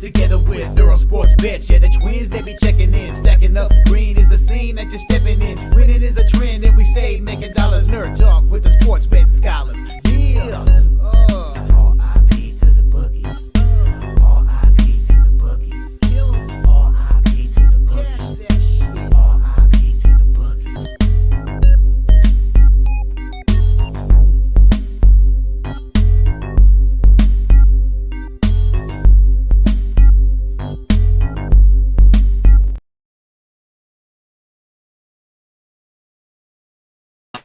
Together with Earle Sports Bets, yeah, the twins, they be checking in. Stacking up, green is the scene that you're stepping in. Winning is a trend, and we stay making dollars. Nerd talk with the sports bet scholars. Yeah, it's R.I.P. to the bookies. R.I.P. to the bookies. R.I.P. to the bookies. R.I.P. to the bookies.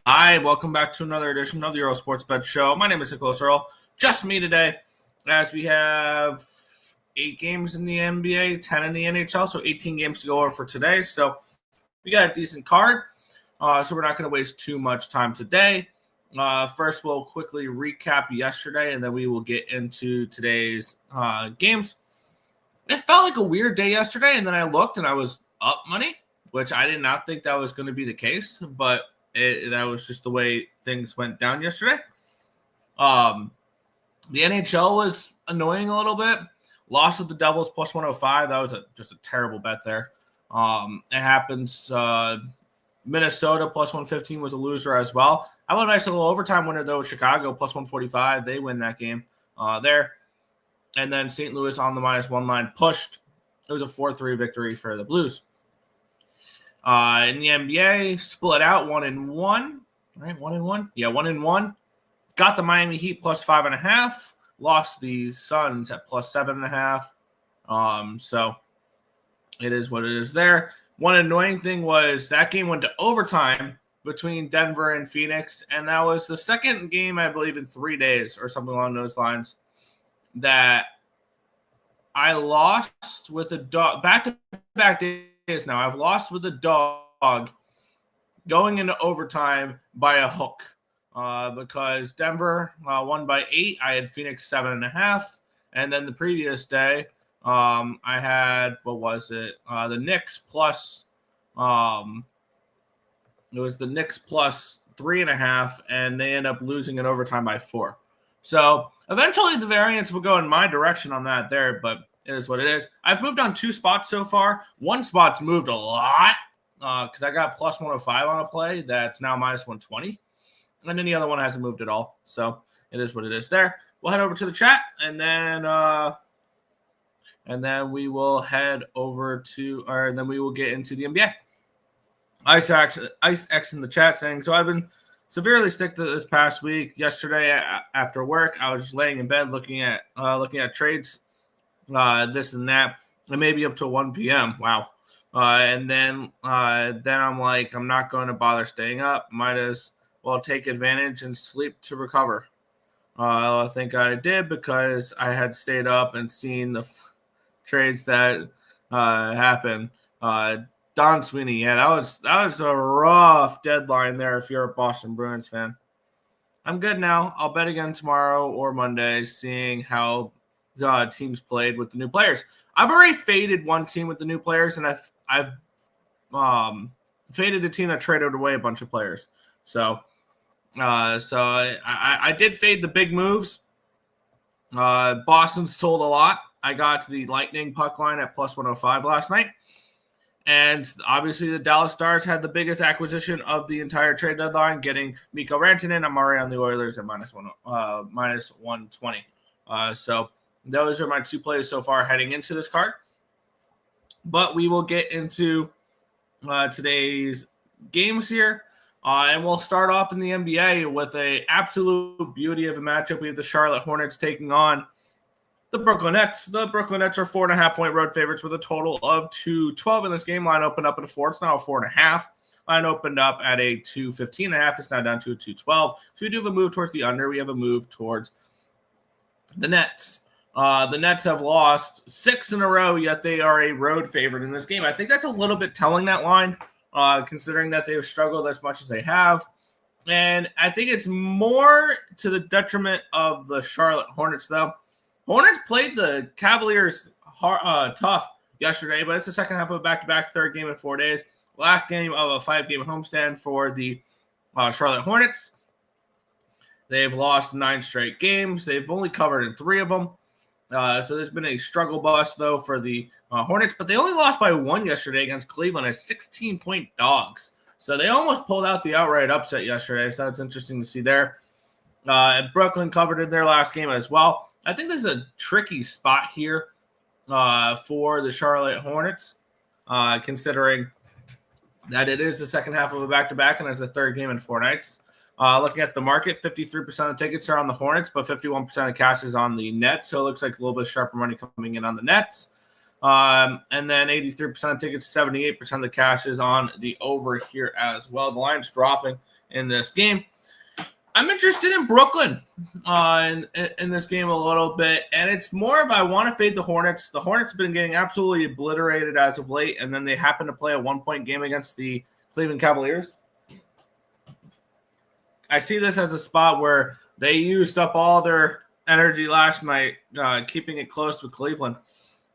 Hi, welcome back to another edition of the Earle Sports Bet Show. My name is Nicholas Earle. Just me today, as we have 8 games in the NBA, 10 in the NHL, so 18 games to go over for today. So we got a decent card, so we're not going to waste too much time today. First, we'll quickly recap yesterday, and then we will get into today's games. It felt like a weird day yesterday, and then I looked, and I was up money, which I did not think that was going to be the case, but that was just the way things went down yesterday. The NHL was annoying a little bit. Lost with the Devils plus 105. That was just a terrible bet there. It happens. Minnesota plus 115 was a loser as well. I went a nice little overtime winner, though. Chicago plus 145. They win that game there. And then St. Louis on the -1 line pushed. It was a 4-3 victory for the Blues. In the NBA, split out 1-1, right? 1-1, yeah, 1-1. Got the Miami Heat plus 5.5. Lost the Suns at plus 7.5. So it is what it is there. One annoying thing was that game went to overtime between Denver and Phoenix, and that was the second game, I believe, in 3 days or something along those lines that I lost with a dog back-to-back days. Now I've lost with a dog going into overtime by a hook because Denver won by 8. I had Phoenix 7.5, and then the previous day I had the Knicks plus it was the Knicks plus 3.5, and they end up losing in overtime by 4. So eventually the variance will go in my direction on that there, but it is what it is. I've moved on 2 spots so far. One spot's moved a lot because I got plus 105 on a play that's now minus 120. And then the other one hasn't moved at all. So it is what it is there. We'll head over to the chat, and then we will head over to, or then we will get into the NBA. Ice X in the chat saying, so I've been severely sick this past week. Yesterday after work, I was just laying in bed looking at trades. This and that, and maybe up to 1 p.m. Wow. And then I'm like, I'm not going to bother staying up. Might as well take advantage and sleep to recover. I think I did because I had stayed up and seen the trades that happened. Don Sweeney, yeah, that was a rough deadline there if you're a Boston Bruins fan. I'm good now. I'll bet again tomorrow or Monday, seeing how teams played with the new players. I've already faded one team with the new players, and I've faded a team that traded away a bunch of players. So I did fade the big moves. Boston sold a lot. I got to the Lightning puck line at plus 105 last night. And obviously the Dallas Stars had the biggest acquisition of the entire trade deadline, getting Mikko Rantanen. I'm already on the Oilers at minus 120. So those are my 2 plays so far heading into this card. But we will get into today's games here. And we'll start off in the NBA with an absolute beauty of a matchup. We have the Charlotte Hornets taking on the Brooklyn Nets. The Brooklyn Nets are 4.5-point road favorites with a total of 212 in this game. Line opened up at a 4. It's now a 4.5. Line opened up at a 215.5. It's now down to a 212. So we do have a move towards the under. We have a move towards the Nets. The Nets have lost 6 in a row, yet they are a road favorite in this game. I think that's a little bit telling, that line, considering that they've struggled as much as they have. And I think it's more to the detriment of the Charlotte Hornets, though. Hornets played the Cavaliers tough yesterday, but it's the second half of a back-to-back, third game in 4 days. Last game of a 5-game homestand for the Charlotte Hornets. They've lost 9 straight games. They've only covered in 3 of them. So there's been a struggle bus, though, for the Hornets, but they only lost by 1 yesterday against Cleveland as 16-point dogs. So they almost pulled out the outright upset yesterday, so that's interesting to see there. Brooklyn covered in their last game as well. I think this is a tricky spot here for the Charlotte Hornets, considering that it is the second half of a back-to-back and it's a third game in 4 nights. Looking at the market, 53% of tickets are on the Hornets, but 51% of cash is on the Nets. So it looks like a little bit sharper money coming in on the Nets. And then 83% of tickets, 78% of the cash is on the over here as well. The line's dropping in this game. I'm interested in Brooklyn in this game a little bit, and it's more of I want to fade the Hornets. The Hornets have been getting absolutely obliterated as of late, and then they happen to play a 1-point game against the Cleveland Cavaliers. I see this as a spot where they used up all their energy last night, keeping it close with Cleveland,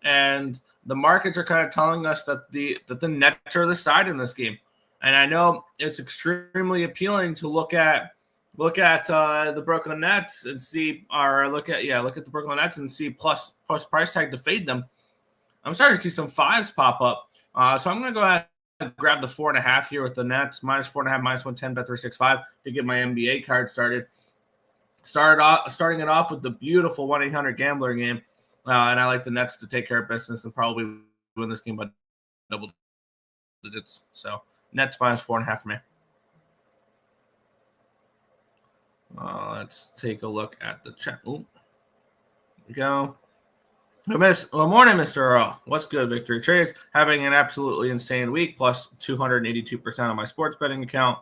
and the markets are kind of telling us that the Nets are the side in this game. And I know it's extremely appealing to look at the Brooklyn Nets and see, or look at the Brooklyn Nets and see plus price tag to fade them. I'm starting to see some 5s pop up, so I'm going to go ahead and grab the 4.5 here with the Nets minus 4.5, minus 110, bet 365 to get my NBA card started. Starting it off with the beautiful 1-800-GAMBLER game, and I like the Nets to take care of business and probably win this game by double digits. So Nets minus 4.5 for me. Let's take a look at the chat. Here we go. Good morning, Mr. Earle. What's good, Victory Trades? Having an absolutely insane week, plus 282% on my sports betting account,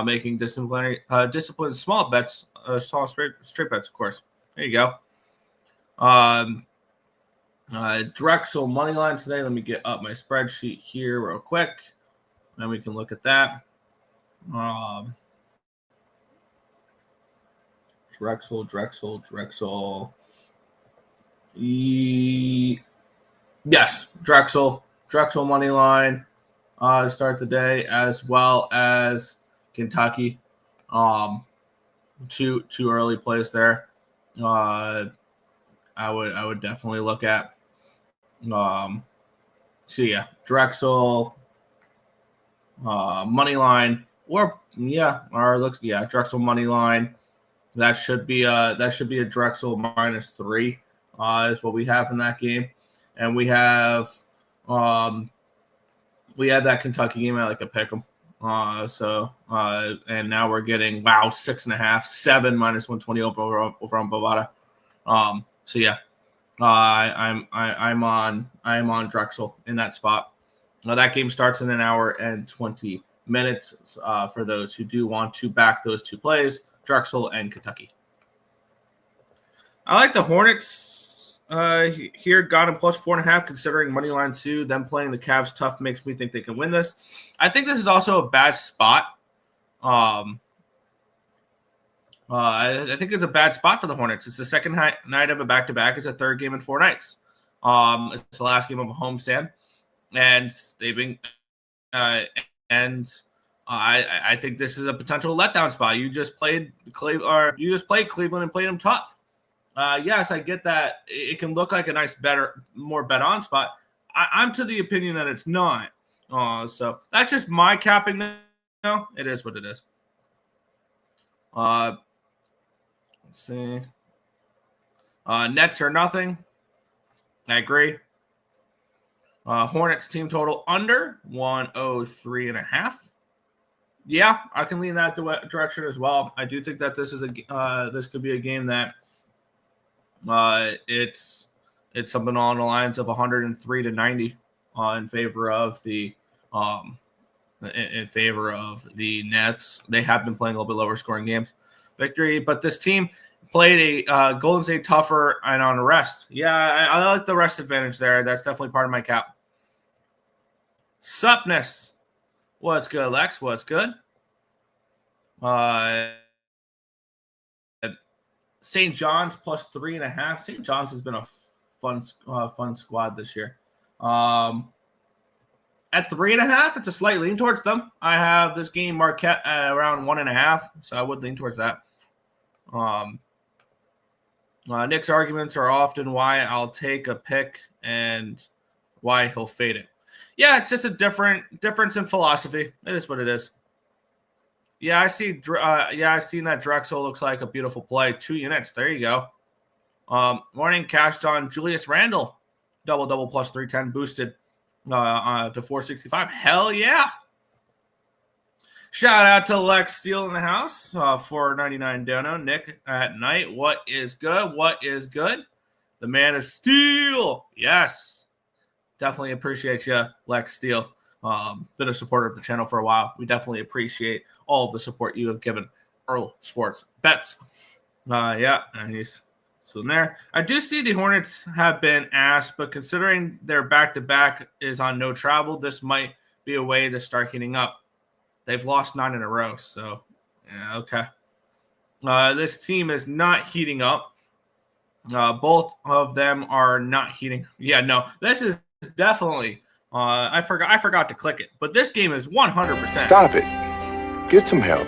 making disciplined small bets, small straight bets, of course. There you go. Drexel money line today. Let me get up my spreadsheet here real quick, and we can look at that. Drexel. Yes, Drexel money line to start the day, as well as Kentucky. Two early plays there. I would definitely look at. Drexel money line, Drexel money line. That should be a Drexel minus 3 is what we have in that game, and we have that Kentucky game. I like a pick 'em. And now we're getting 6.5, 7 minus 120 over on Bovada. I'm on Drexel in that spot. That game starts in an hour and 20 minutes. For those who do want to back those 2 plays. Drexel and Kentucky. I like the Hornets here. Got him plus 4.5, considering money line 2. Them playing the Cavs tough makes me think they can win this. I think this is also a bad spot. I think it's a bad spot for the Hornets. It's the second night of a back-to-back. It's a third game in 4 nights. It's the last game of a homestand, and they've been I think this is a potential letdown spot. You just played Cleveland and played them tough. Yes, I get that it can look like a nice, more bet on spot. I'm to the opinion that it's not. So that's just my capping now. It is what it is. Let's see. Nets are nothing. I agree. Hornets team total under 103.5. Yeah, I can lean that direction as well. I do think that this is this could be a game that it's something along the lines of 103-90 in favor of the Nets. They have been playing a little bit lower scoring games. Victory, but this team played a Golden State tougher and on a rest. Yeah, I like the rest advantage there. That's definitely part of my cap. Supness. What's good, Lex? What's good? St. John's plus 3.5. St. John's has been a fun squad this year. At 3.5, it's a slight lean towards them. I have this game Marquette at around 1.5, so I would lean towards that. Nick's arguments are often why I'll take a pick and why he'll fade it. Yeah, it's just a difference in philosophy. It is what it is. Yeah, I see. I've seen that Drexel looks like a beautiful play. 2 units. There you go. Morning cashed on Julius Randle. Double plus 310 boosted to 465. Hell yeah. Shout out to Lex Steele in the house. 499 dono. Nick at night. What is good? What is good? The man is Steel. Yes. Definitely appreciate you, Lex Steele. Been a supporter of the channel for a while. We definitely appreciate all of the support you have given Earle Sports Bets. Yeah, and he's still there. I do see the Hornets have been asked, but considering their back-to-back is on no travel, this might be a way to start heating up. They've lost 9 in a row, so yeah, okay. This team is not heating up. Both of them are not heating. Yeah, no, this is definitely. I forgot to click it, but this game is 100%. Stop it. Get some help.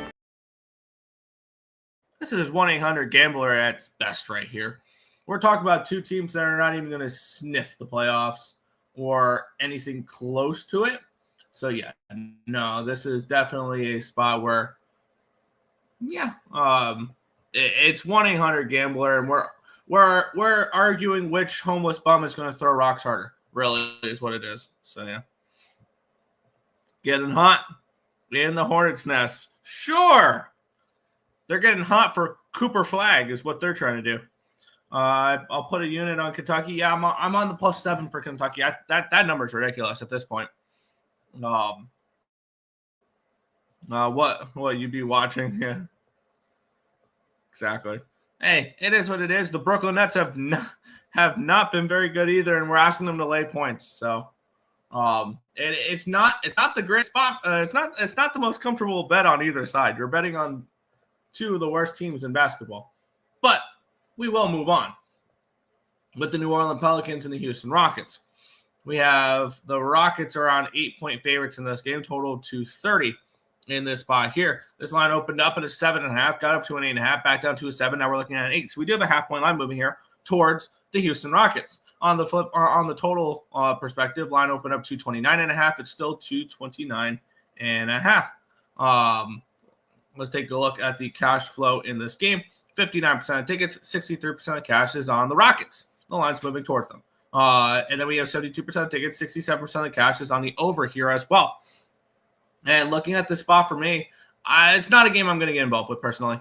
This is 1-800-GAMBLER at its best right here. We're talking about 2 teams that are not even going to sniff the playoffs or anything close to it. So, yeah, no, this is definitely a spot where, yeah, it's 1-800-GAMBLER, and we're arguing which homeless bum is going to throw rocks harder. Really is what it is. So, yeah. Getting hot in the Hornets' nest. Sure. They're getting hot for Cooper Flag is what they're trying to do. I'll put a unit on Kentucky. Yeah, I'm on the +7 for Kentucky. That number is ridiculous at this point. What you be watching? Yeah, exactly. Hey, it is what it is. The Brooklyn Nets have not been very good either, and we're asking them to lay points. So, it's not the great spot. It's not the most comfortable bet on either side. You're betting on 2 of the worst teams in basketball, but we will move on with the New Orleans Pelicans and the Houston Rockets. We have the Rockets are on 8-point favorites in this game, total 230 in this spot here. This line opened up at a 7.5, got up to an 8.5, back down to a 7. Now we're looking at an 8. So we do have a half-point line moving here towards the Houston Rockets. On the flip, or on the total perspective, line opened up 229.5. It's still 229.5. Let's take a look at the cash flow in this game. 59% of tickets, 63% of cash is on the Rockets. The line's moving towards them. And then we have 72% of tickets, 67% of cash is on the over here as well. And looking at the spot for me, it's not a game I'm going to get involved with personally.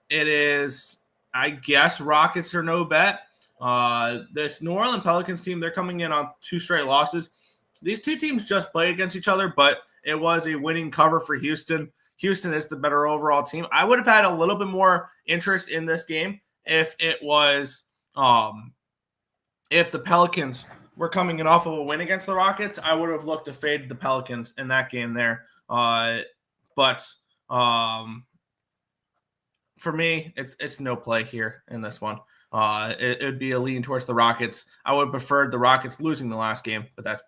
It is, I guess, Rockets are no bet. This New Orleans Pelicans team, they're coming in on 2 straight losses. These 2 teams just played against each other, but it was a winning cover for Houston. Houston is the better overall team. I would have had a little bit more interest in this game if it was if the Pelicans were coming in off of a win against the Rockets. I would have looked to fade the Pelicans in that game there. But for me, it's no play here in this one. It would be a lean towards the Rockets. I would have preferred the Rockets losing the last game, but that's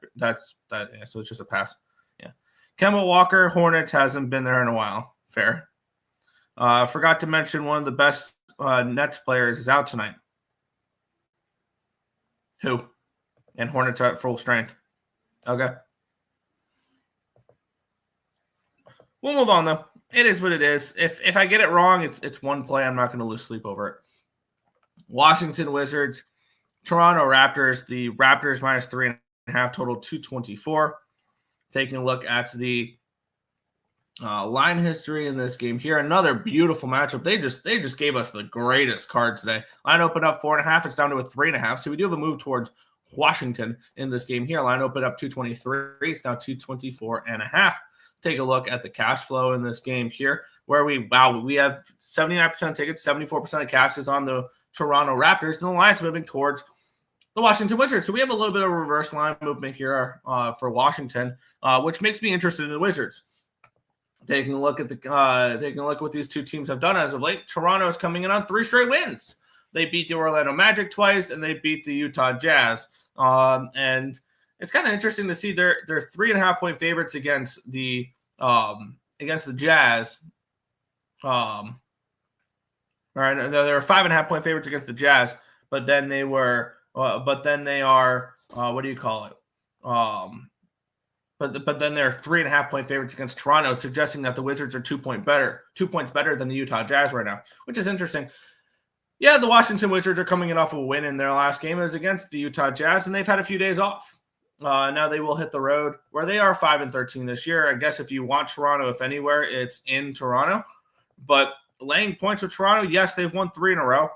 that. Yeah, so it's just a pass. Yeah. Kemba Walker, Hornets, hasn't been there in a while. Fair. Forgot to mention one of the best Nets players is out tonight. Who? And Hornets are at full strength. Okay. We'll move on, though. It is what it is. If I get it wrong, it's one play. I'm not going to lose sleep over it. Washington Wizards, Toronto Raptors. The Raptors -3.5, total 224. Taking a look at the line history in this game here. Another beautiful matchup. They just gave us the greatest card today. Line opened up 4.5. It's down to a 3.5. So we do have a move towards Washington in this game here. Line opened up 223. It's now 224.5. Take a look at the cash flow in this game here, where we have 79% tickets, 74% of cash is on the Toronto Raptors, and the line's moving towards the Washington Wizards. So we have a little bit of reverse line movement here for Washington, which makes me interested in the Wizards. Taking a look at what these 2 teams have done as of late. Toronto is coming in on 3 straight wins. They beat the Orlando Magic twice, and they beat the Utah Jazz. And it's kind of interesting to see they're 3.5-point favorites against the Jazz. All right, they were 5.5 point favorites against the Jazz, but then they are what do you call it? But then they're 3.5 point favorites against Toronto, suggesting that the Wizards are 2 points better than the Utah Jazz right now, which is interesting. Yeah, the Washington Wizards are coming in off of a win in their last game. It was against the Utah Jazz, and they've had a few days off. Now they will hit the road, where they are 5-13 this year. I guess if you want Toronto, if anywhere, it's in Toronto. But laying points with Toronto, yes, they've won 3 in a row.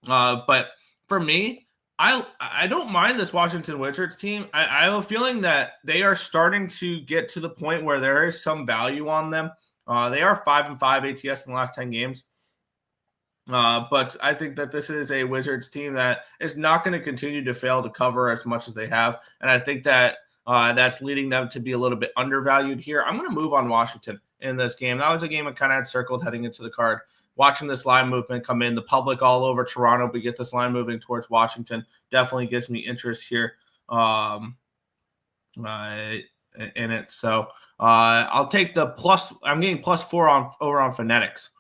But for me, I don't mind this Washington Wizards team. I have a feeling that they are starting to get to the point where there is some value on them. They are 5-5 ATS in the last 10 games. But I think that this is a Wizards team that is not going to continue to fail to cover as much as they have. And I think that that's leading them to be a little bit undervalued here. I'm going to move on Washington in this game. That was a game I kind of had circled heading into the card. Watching this line movement come in, the public all over Toronto, but get this line moving towards Washington definitely gives me interest here in it. So I'll take the plus. I'm getting +4 over on Fanatics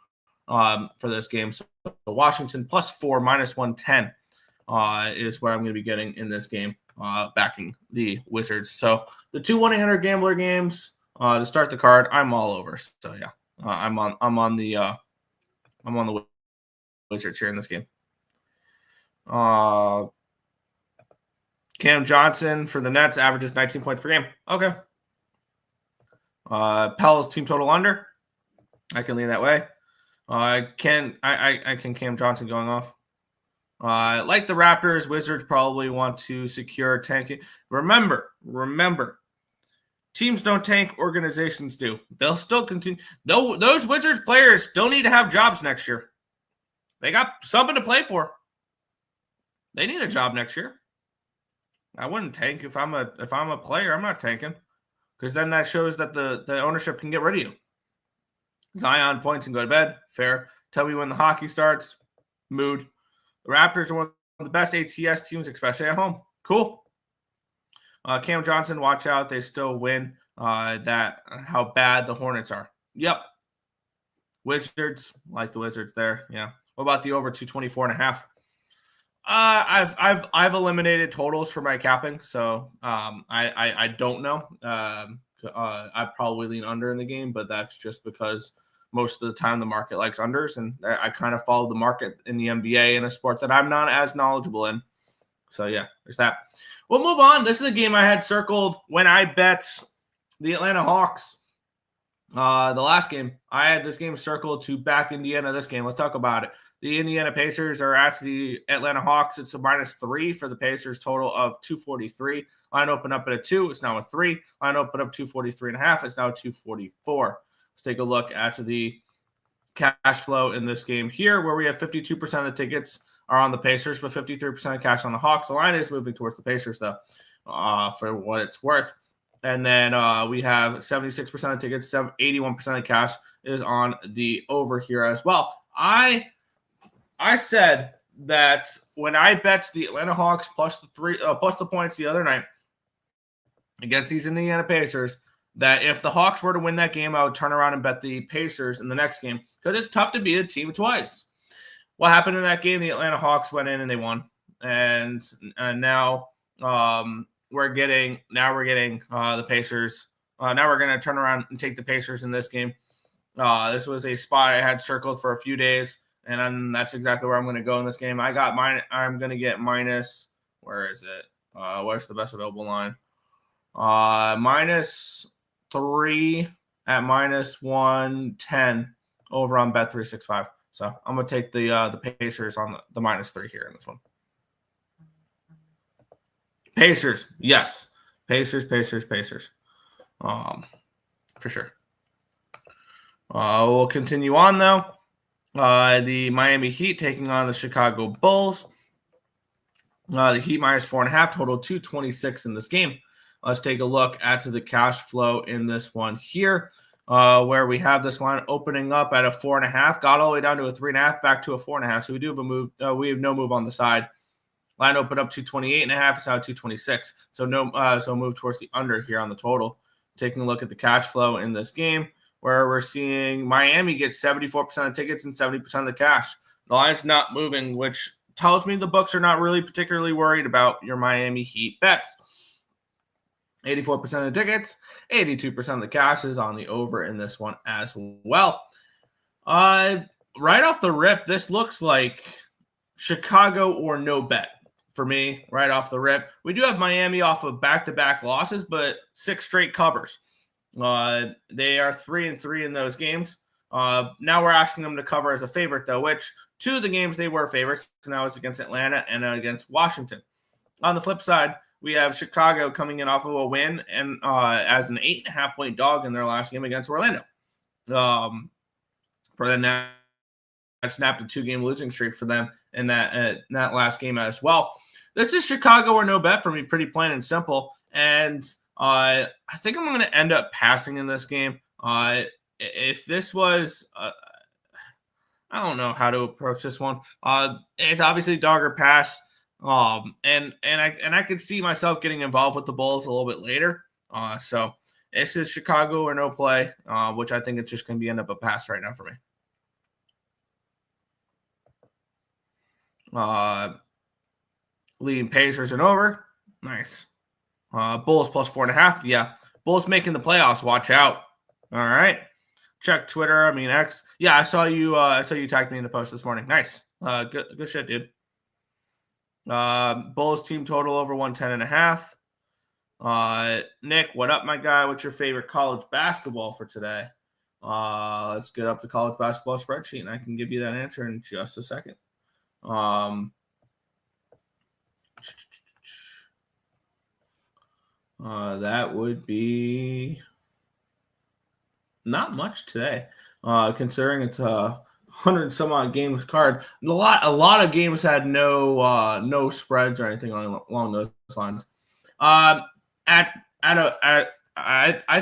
for this game. So Washington +4, -110 is where I'm going to be getting in this game, backing the Wizards. So the 2 1-800-GAMBLER games to start the card, I'm all over. So yeah, I'm on the Wizards here in this game. Cam Johnson for the Nets averages 19 points per game. Okay. Pels team total under. I can lean that way. I can Cam Johnson going off. Like the Raptors, Wizards probably want to secure tanking. Remember, teams don't tank, organizations do. They'll still continue. Those Wizards players still need to have jobs next year. They got something to play for. They need a job next year. I wouldn't tank if I'm a player. I'm not tanking, because then that shows that the ownership can get rid of you. Zion points and go to bed. Fair. Tell me when the hockey starts. Mood. The Raptors are one of the best ATS teams, especially at home. Cool. Cam Johnson, watch out. They still win. How bad the Hornets are. Yep. Wizards, like the Wizards there. Yeah. What about the over 224.5? I've eliminated totals for my capping, so I don't know. I probably lean under in the game, but that's just because most of the time the market likes unders, and I kind of follow the market in the NBA in a sport that I'm not as knowledgeable in. So yeah, there's that. We'll move on. This is a game I had circled when I bet the Atlanta Hawks. The last game, I had this game circled to back Indiana this game. Let's talk about it. The Indiana Pacers are at the Atlanta Hawks. It's a -3 for the Pacers, total of 243. Line open up at a 2. It's now a 3. Line open up 243.5. It's now 244. Let's take a look at the cash flow in this game here, where we have 52% of the tickets are on the Pacers, but 53% of cash on the Hawks. The line is moving towards the Pacers, though, for what it's worth. And then we have 76% of tickets, 81% of cash is on the over here as well. I said that when I bet the Atlanta Hawks plus the points the other night against these Indiana Pacers, that if the Hawks were to win that game, I would turn around and bet the Pacers in the next game, because it's tough to beat a team twice. What happened in that game? The Atlanta Hawks went in and they won, and now we're getting the Pacers. Now we're going to turn around and take the Pacers in this game. This was a spot I had circled for a few days, and that's exactly where I'm going to go in this game. I'm going to get minus. Where is it? Where's the best available line? -3 at -110 over on Bet365. So I'm going to take the Pacers on the -3 here in this one. Pacers, yes. Pacers. For sure. We'll continue on, though. The Miami Heat taking on the Chicago Bulls. The Heat -4.5, total 226 in this game. Let's take a look at the cash flow in this one here, where we have this line opening up at a 4.5, got all the way down to a 3.5, back to a 4.5. So we do have a move. We have no move on the side. Line opened up 228.5. It's now 226. So move towards the under here on the total. Taking a look at the cash flow in this game, where we're seeing Miami get 74% of tickets and 70% of the cash. The line's not moving, which tells me the books are not really particularly worried about your Miami Heat bets. 84% of the tickets, 82% of the cash is on the over in this one as well. Right off the rip, this looks like Chicago or no bet for me right off the rip. We do have Miami off of back-to-back losses, but 6 straight covers. They are 3-3 in those games. Now we're asking them to cover as a favorite, though, which 2 of the games they were favorites. So now it's against Atlanta and against Washington. On the flip side, we have Chicago coming in off of a win and as an 8.5-point dog in their last game against Orlando. For them now, snapped a 2-game losing streak for them in that last game as well. This is Chicago or no bet for me, pretty plain and simple. And I think I'm going to end up passing in this game. If this was, I don't know how to approach this one. It's obviously dog or pass. And I could see myself getting involved with the Bulls a little bit later. So this is Chicago or no play, which I think it's just going to end up a pass right now for me. Leading Pacers and over. Nice. Bulls plus 4.5. Yeah. Bulls making the playoffs. Watch out. All right. Check Twitter. I mean, X. Yeah, I saw you tagged me in the post this morning. Nice. Good shit, dude. Bulls team total over 110.5. Nick, what up, my guy? What's your favorite college basketball for today? Let's get up the college basketball spreadsheet, and I can give you that answer in just a second. That would be not much today, considering it's a 100 some odd games card. A lot of games had no spreads or anything along those lines. I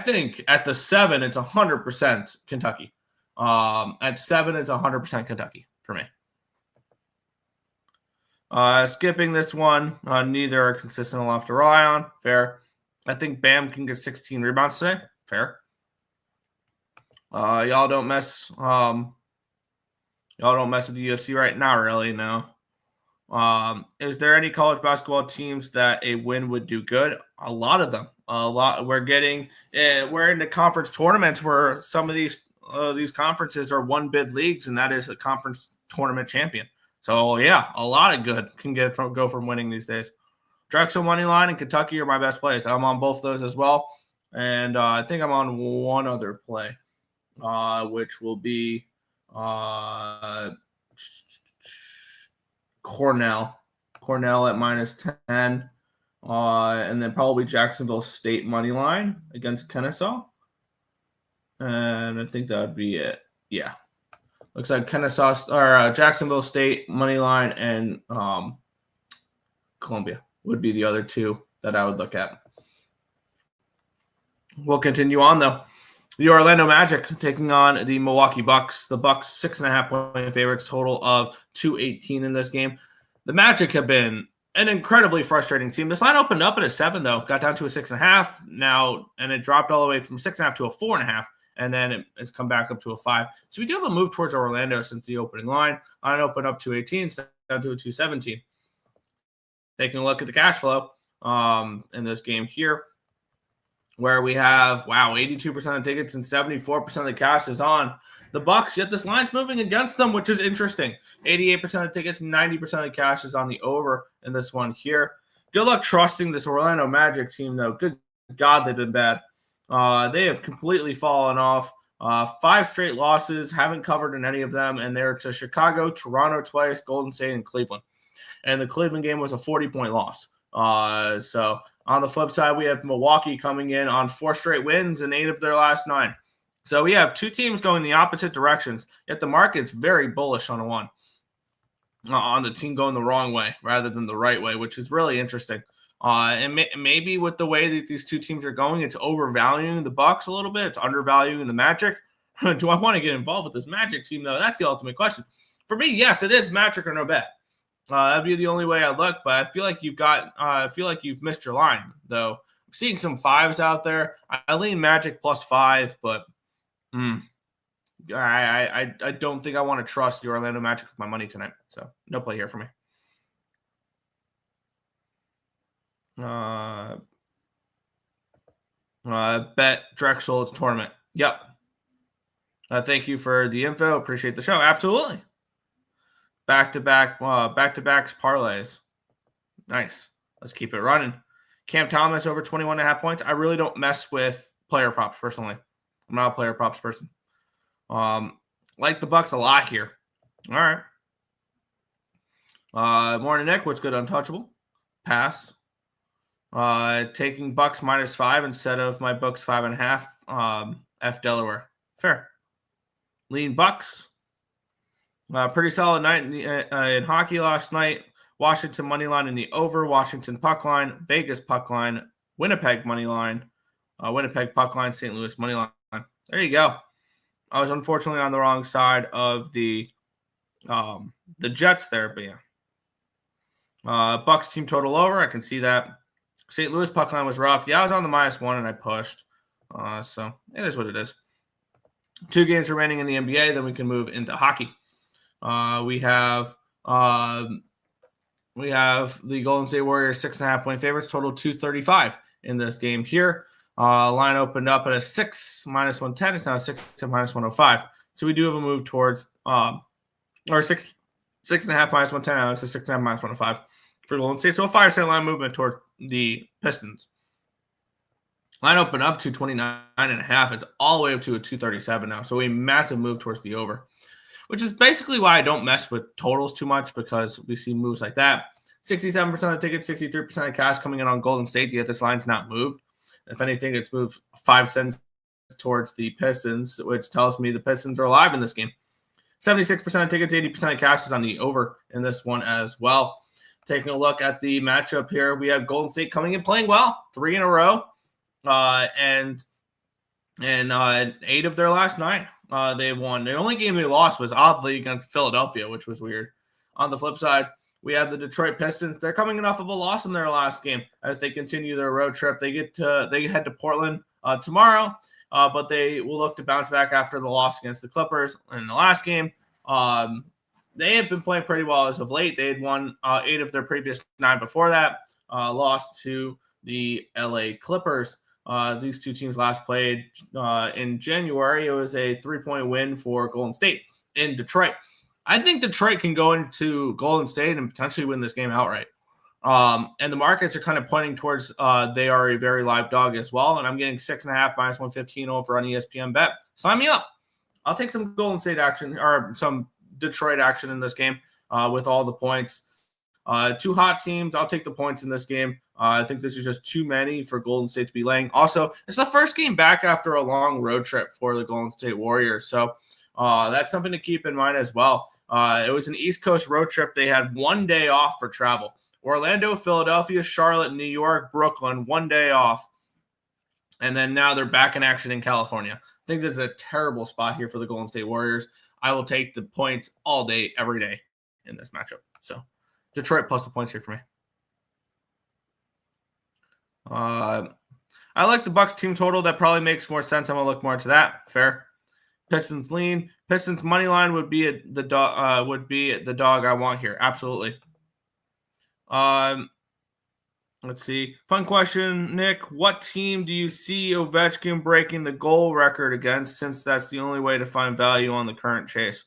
think at the 7 it's 100% Kentucky. At 7 it's 100% Kentucky for me. Skipping this one, neither are consistent enough to rely on. Fair. I think Bam can get 16 rebounds today. Fair. Y'all don't mess with the UFC right now, really. No. Is there any college basketball teams that a win would do good? A lot of them. A lot. We're in the conference tournaments where some of these conferences are one bid leagues, and that is a conference tournament champion. So yeah, a lot of good can go from winning these days. Drexel money line and Kentucky are my best plays. I'm on both those as well, and I think I'm on one other play, which will be Cornell at minus 10, and then probably Jacksonville State money line against Kennesaw, and I think that would be it. Yeah. Looks like Kennesaw or Jacksonville State money line and Columbia would be the other 2 that I would look at. We'll continue on though. The Orlando Magic taking on the Milwaukee Bucks. The Bucks 6.5-point favorites, total of 218 in this game. The Magic have been an incredibly frustrating team. This line opened up at a 7 though, got down to a 6.5 now, and it dropped all the way from 6.5 to a 4.5. And then it's come back up to a 5. So we do have a move towards Orlando since the opening line. On open up to 18, down to a 217. Taking a look at the cash flow in this game here, where we have 82% of tickets and 74% of the cash is on the Bucks. Yet this line's moving against them, which is interesting. 88% of tickets, 90% of the cash is on the over in this one here. Good luck trusting this Orlando Magic team, though. Good God, they've been bad. They have completely fallen off. 5 straight losses, haven't covered in any of them, and they're to Chicago, Toronto twice, Golden State, and Cleveland. And the Cleveland game was a 40-point loss. So on the flip side, we have Milwaukee coming in on 4 straight wins and 8 of their last 9. So we have 2 teams going the opposite directions, yet the market's very bullish on on the team going the wrong way rather than the right way, which is really interesting. And maybe with the way that these 2 teams are going, it's overvaluing the Bucks a little bit. It's undervaluing the Magic. Do I want to get involved with this Magic team, though? That's the ultimate question. For me, yes, it is Magic or no bet. That'd be the only way I look. But I feel like you've missed your line, though. I'm seeing some 5s out there. I lean Magic plus 5, but I don't think I want to trust the Orlando Magic with my money tonight. So no play here for me. Bet Drexel, it's tournament. Yep. Thank you for the info. Appreciate the show. Absolutely. Back-to-backs, parlays. Nice. Let's keep it running. Cam Thomas over 21.5 points. I really don't mess with player props personally. I'm not a player props person. Like the Bucks a lot here. All right. Morning, Nick. What's good? Untouchable. Pass. Taking Bucks -5 instead of my Bucks 5.5. F Delaware. Fair. Lean Bucks. Pretty solid night in hockey last night. Washington money line in the over. Washington puck line. Vegas puck line. Winnipeg money line. Winnipeg puck line. St. Louis money line. There you go. I was unfortunately on the wrong side of the Jets there, but yeah. Bucks team total over. I can see that. St. Louis puck line was rough. Yeah, I was on the -1 and I pushed. So it is what it is. 2 games remaining in the NBA. Then we can move into hockey. We have the Golden State Warriors 6.5 point favorites, total 235 in this game here. Line opened up at a 6 -110. It's now 6 to -105. So we do have a move towards or 6.5 -110. Now it's a 6.5 -105 for Golden State. So a 5-cent line movement towards the Pistons. Line opened up to 29.5. It's all the way up to a 237 now. So a massive move towards the over, which is basically why I don't mess with totals too much, because we see moves like that. 67% of the tickets, 63% of cash coming in on Golden State, yet this line's not moved. If anything, it's moved 5 cents towards the Pistons, which tells me the Pistons are alive in this game. 76% of tickets, 80% of cash is on the over in this one as well. Taking a look at the matchup here, we have Golden State coming in playing well, 3 in a row, and 8 of their last 9. They won. The only game they lost was oddly against Philadelphia, which was weird. On the flip side, we have the Detroit Pistons. They're coming off of a loss in their last game as they continue their road trip. They head to Portland tomorrow, but they will look to bounce back after the loss against the Clippers in the last game. They have been playing pretty well as of late. They had won 8 of their previous 9 before that, lost to the LA Clippers. These two teams last played in January. It was a 3-point win for Golden State in Detroit. I think Detroit can go into Golden State and potentially win this game outright. And the markets are kind of pointing towards they are a very live dog as well. And I'm getting 6.5 -115 over on ESPN Bet. Sign me up. I'll take some Golden State action or some Detroit action in this game with all the points. 2 hot teams. I'll take the points in this game. I think this is just too many for Golden State to be laying. Also, it's the first game back after a long road trip for the Golden State Warriors. So that's something to keep in mind as well. It was an East Coast road trip. They had 1 day off for travel. Orlando, Philadelphia, Charlotte, New York, Brooklyn, 1 day off. And then now they're back in action in California. I think this is a terrible spot here for the Golden State Warriors. I will take the points all day, every day in this matchup. So Detroit plus the points here for me. I like the Bucks team total. That probably makes more sense. I'm going to look more into that. Fair. Pistons lean. Pistons money line would be the dog I want here. Absolutely. Let's see. Fun question, Nick. What team do you see Ovechkin breaking the goal record against, since that's the only way to find value on the current chase?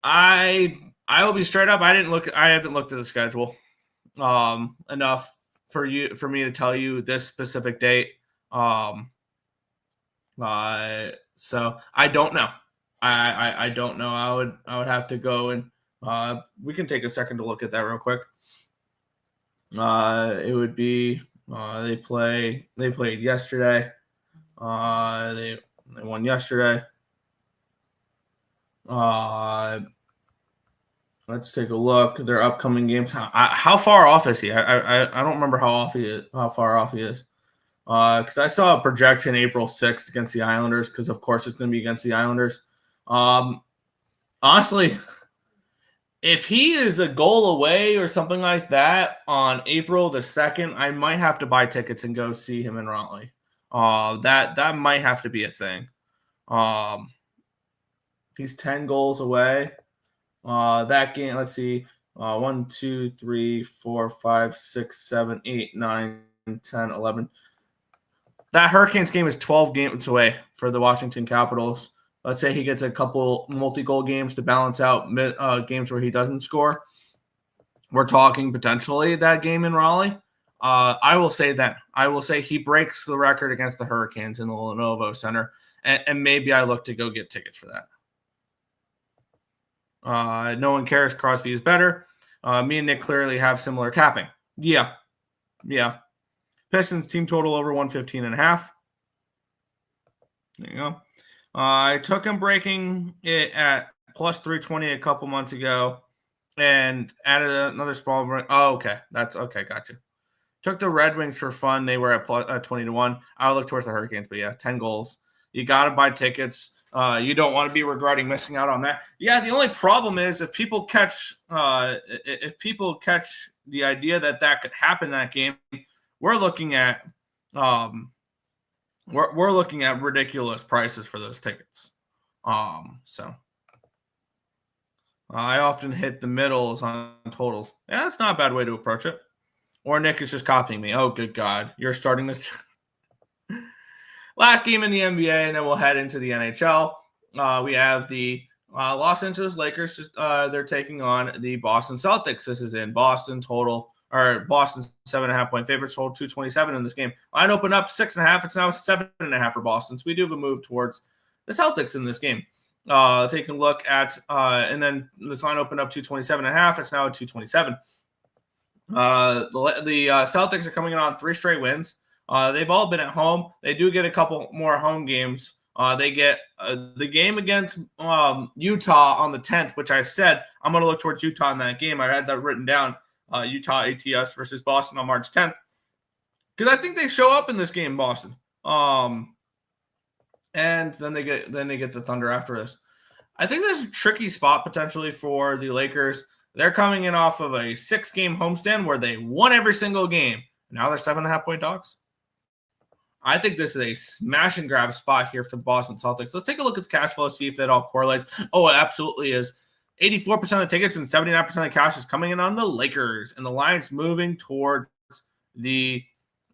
I will be straight up. I haven't looked at the schedule enough for me to tell you this specific date. So I don't know. I don't know. I would have to go and we can take a second to look at that real quick. It would be they played yesterday. They won yesterday. Let's take a look at their upcoming games. How far off is he? I don't remember how far off he is. Because I saw a projection April 6th against the Islanders, because of course it's going to be against the Islanders. Honestly, if he is a goal away or something like that on April the 2nd, I might have to buy tickets and go see him in Raleigh. That might have to be a thing. He's 10 goals away. That game, let's see. 1, 2, 3, 4, 5, 6, 7, 8, 9, 10, 11. That Hurricanes game is 12 games away for the Washington Capitals. Let's say he gets a couple multi-goal games to balance out games where he doesn't score. We're talking potentially that game in Raleigh. I will say he breaks the record against the Hurricanes in the Lenovo Center, and maybe I look to go get tickets for that. No one cares. Crosby is better. Me and Nick clearly have similar capping. Yeah. Pistons team total over 115.5. There you go. I took him breaking it at plus 320 a couple months ago and added another small break. Oh, okay. That's okay. Gotcha. Took the Red Wings for fun. They were at 20 to 1. I would look towards the Hurricanes, but yeah, 10 goals. You got to buy tickets. You don't want to be regretting missing out on that. Yeah, the only problem is if people catch the idea that could happen in that game, we're looking at we're looking at ridiculous prices for those tickets. So I often hit the middles on totals. Yeah, that's not a bad way to approach it. Or Nick is just copying me. Oh, good God. You're starting this. Last game in the NBA, and then we'll head into the NHL. We have the Los Angeles Lakers. They're taking on the Boston Celtics. This is in Boston total, or Boston 7.5 point favorites, total 227 in this game. Line opened up 6.5. It's now 7.5 for Boston. So we do have a move towards the Celtics in this game. Taking a look at, and then this line opened up 227.5. It's now at 227. The Celtics are coming in on 3 straight wins. They've all been at home. They do get a couple more home games. They get the game against Utah on the 10th, which I said I'm going to look towards Utah in that game. I had that written down, Utah ATS versus Boston on March 10th, because I think they show up in this game, Boston. And then they get the Thunder after this. I think there's a tricky spot potentially for the Lakers. They're coming in off of a 6-game homestand where they won every single game. Now they're 7.5 point dogs. I think this is a smash and grab spot here for the Boston Celtics. Let's take a look at the cash flow, see if that all correlates. Oh, it absolutely is. 84% of the tickets and 79% of the cash is coming in on the Lakers, and the line's moving towards the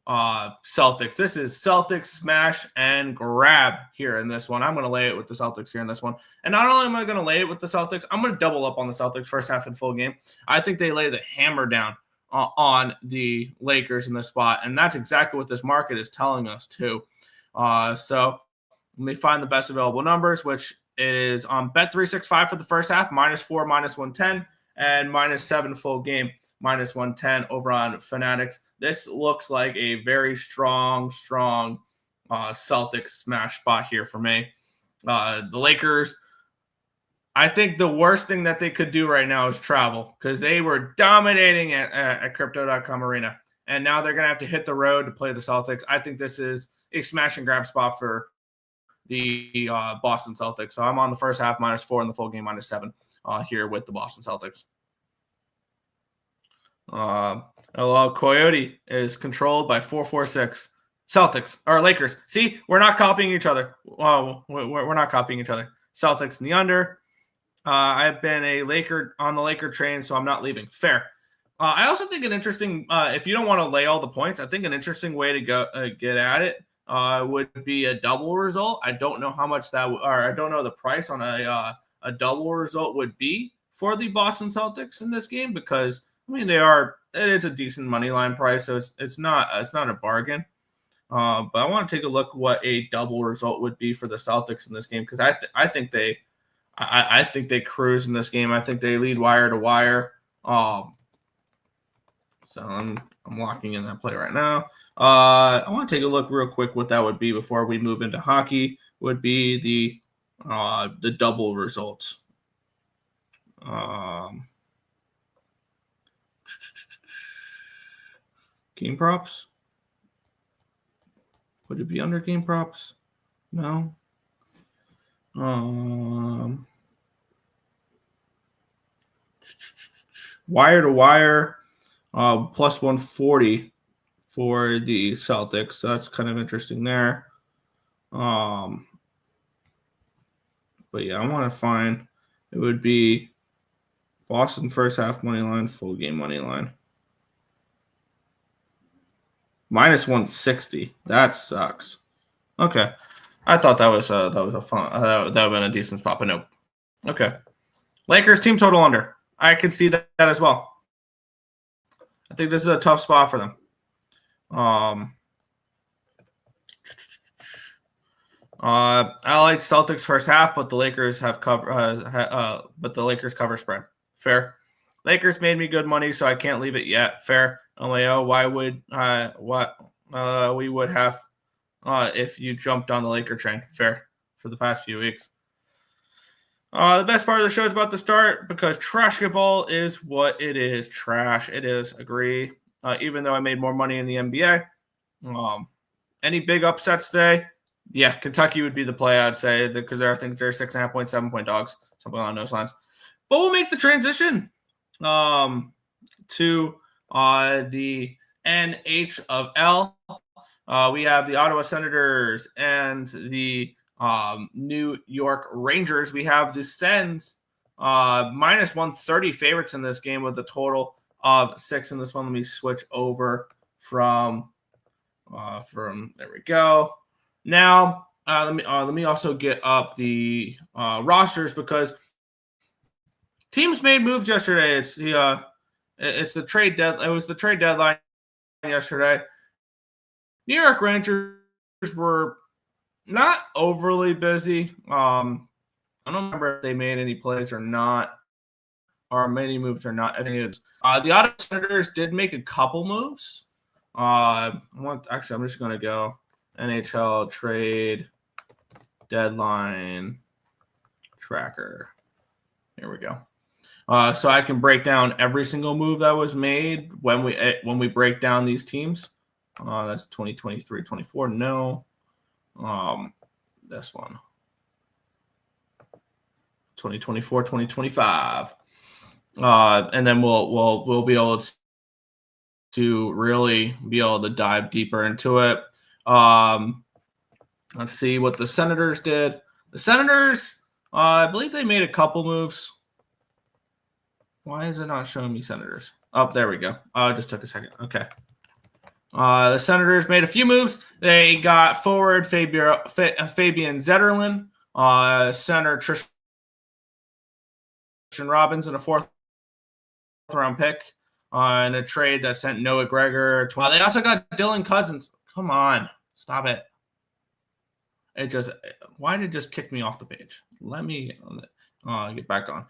Celtics. This is Celtics smash and grab here in this one. I'm going to lay it with the Celtics here in this one. And not only am I going to lay it with the Celtics, I'm going to double up on the Celtics first half and full game. I think they lay the hammer down on the Lakers in this spot. And that's exactly what this market is telling us too. So let me find the best available numbers, which is on Bet365 for the first half, -4, -110, and -7 full game, -110 over on Fanatics. This looks like a very strong Celtics smash spot here for me. The Lakers, I think the worst thing that they could do right now is travel, because they were dominating at Crypto.com Arena. And now they're going to have to hit the road to play the Celtics. I think this is a smash and grab spot for the Boston Celtics. So I'm on the first half, -4, and the full game, -7 here with the Boston Celtics. Coyote is controlled by 446. Celtics or Lakers. See, we're not copying each other. We're not copying each other. Celtics in the under. I've been a Laker on the Laker train, so I'm not leaving. Fair. I also think an interesting, if you don't want to lay all the points, I think an interesting way to go get at it would be a double result. I don't know how much that, or I don't know the price on a double result would be for the Boston Celtics in this game, because I mean it is a decent money line price, so it's not a bargain. But I want to take a look what a double result would be for the Celtics in this game, because I think they cruise in this game. I think they lead wire to wire. So I'm locking in that play right now. I want to take a look real quick what that would be before we move into hockey. Would be the double results. Game props. Would it be under game props? No. Wire to wire, plus 140 for the Celtics. So that's kind of interesting there. But yeah, I want to find it would be Boston first half money line, full game money line. Minus 160. That sucks. Okay. I thought that was a fun that would have been a decent spot, but nope. Okay. Lakers team total under. I could see that as well. I think this is a tough spot for them. I like Celtics first half, but the Lakers have cover. But the Lakers cover spread. Fair. Lakers made me good money, so I can't leave it yet. Fair. Why would we would have if you jumped on the Laker train? Fair. For the past few weeks. The best part of the show is about to start because trash ball is what it is. Trash. It is. Agree. Even though I made more money in the NBA. Any big upsets today? Yeah, Kentucky would be the play, I'd say, because I think they're 6.5 point, 7 point dogs, something along those lines. But we'll make the transition to the NHL. We have the Ottawa Senators and the New York Rangers. We have the Sens minus 130 favorites in this game with a total of 6 in this one. Let me switch over from there we go. Now, let me also get up the rosters because teams made moves yesterday. It's the trade deadline. It was the trade deadline yesterday. New York Rangers were not overly busy. I don't remember if they made any plays or not, or many moves or not. I think it's the Ottawa Senators did make a couple moves. I'm just going to go NHL trade deadline tracker. Here we go. So I can break down every single move that was made when we break down these teams. That's 2023-24. No. This one. 2024-2025. And then we'll be able to really be able to dive deeper into it. Let's see what the Senators did. The Senators, I believe they made a couple moves. Why is it not showing me Senators? Oh, there we go. It just took a second. Okay. The Senators made a few moves. They got forward Fabian Zetterlund, center Tristan Robbins, and a 4th-round pick. In a trade that sent Noah Gregor. They also got Dylan Cousins. Come on. Stop it. Why did it just kick me off the page? Let me get back on.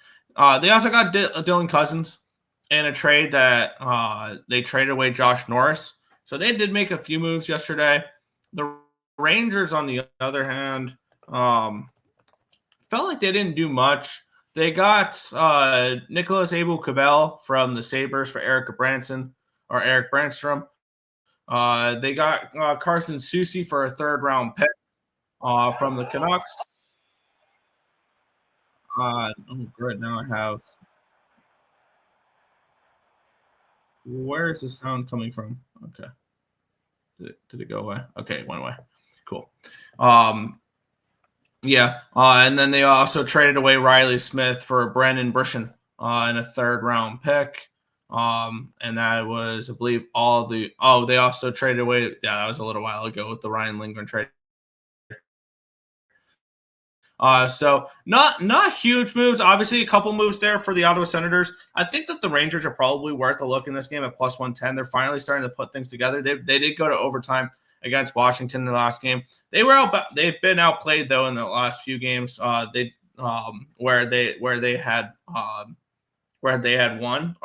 They also got Dylan Cousins in a trade that they traded away Josh Norris. So they did make a few moves yesterday. The Rangers, on the other hand, felt like they didn't do much. They got Nicholas Abel-Cabell from the Sabres for Eric Brandstrom. They got Carson Soucy for a 3rd-round pick from the Canucks. Great. Now I have. Where is the sound coming from? Okay. Did it go away? Okay, it went away. Cool. Yeah. And then they also traded away Riley Smith for Brandon Brushin in a 3rd-round pick. And that was, I believe, they also traded away. Yeah, that was a little while ago with the Ryan Lindgren trade. So not huge moves. Obviously, a couple moves there for the Ottawa Senators. I think that the Rangers are probably worth a look in this game at plus 110. They're finally starting to put things together. They did go to overtime against Washington in the last game. They've been outplayed though in the last few games. Where they had won,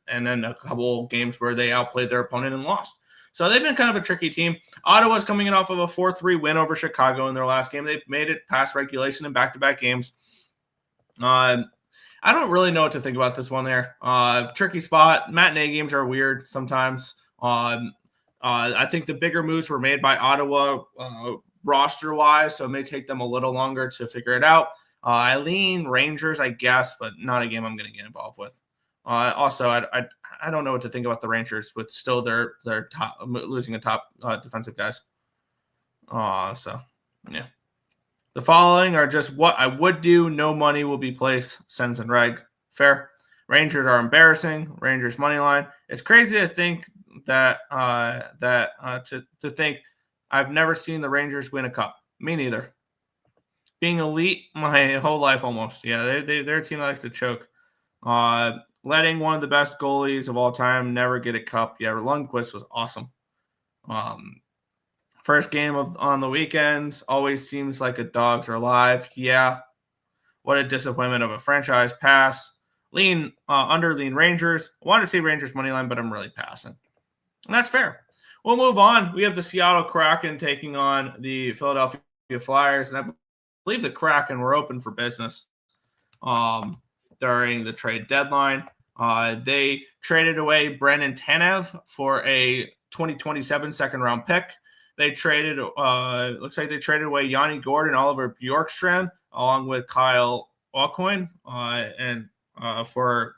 and then a couple games where they outplayed their opponent and lost. So they've been kind of a tricky team. Ottawa's coming in off of a 4-3 win over Chicago in their last game. They made it past regulation in back-to-back games. I don't really know what to think about this one there. Tricky spot. Matinee games are weird sometimes. I think the bigger moves were made by Ottawa roster-wise, so it may take them a little longer to figure it out. I lean Rangers, I guess, but not a game I'm going to get involved with. Also, I don't know what to think about the Rangers with still their top losing a top defensive guys. So yeah. The following are just what I would do. No money will be placed. Sens and Reg. Fair. Rangers are embarrassing. Rangers money line. It's crazy to think that to think I've never seen the Rangers win a cup. Me neither. Being elite my whole life almost. Yeah, they're a team that likes to choke. Letting one of the best goalies of all time never get a cup. Yeah, Lundqvist was awesome. First game on the weekends always seems like a dogs are alive. Yeah, what a disappointment of a franchise pass. Lean Rangers. I wanted to see Rangers money line, but I'm really passing. And that's fair. We'll move on. We have the Seattle Kraken taking on the Philadelphia Flyers, and I believe the Kraken were open for business during the trade deadline. They traded away Brendan Tanev for a 2027 second-round pick. They traded, looks like they traded away Yanni Gordon, Oliver Bjorkstrand, along with Kyle Aucoin, and for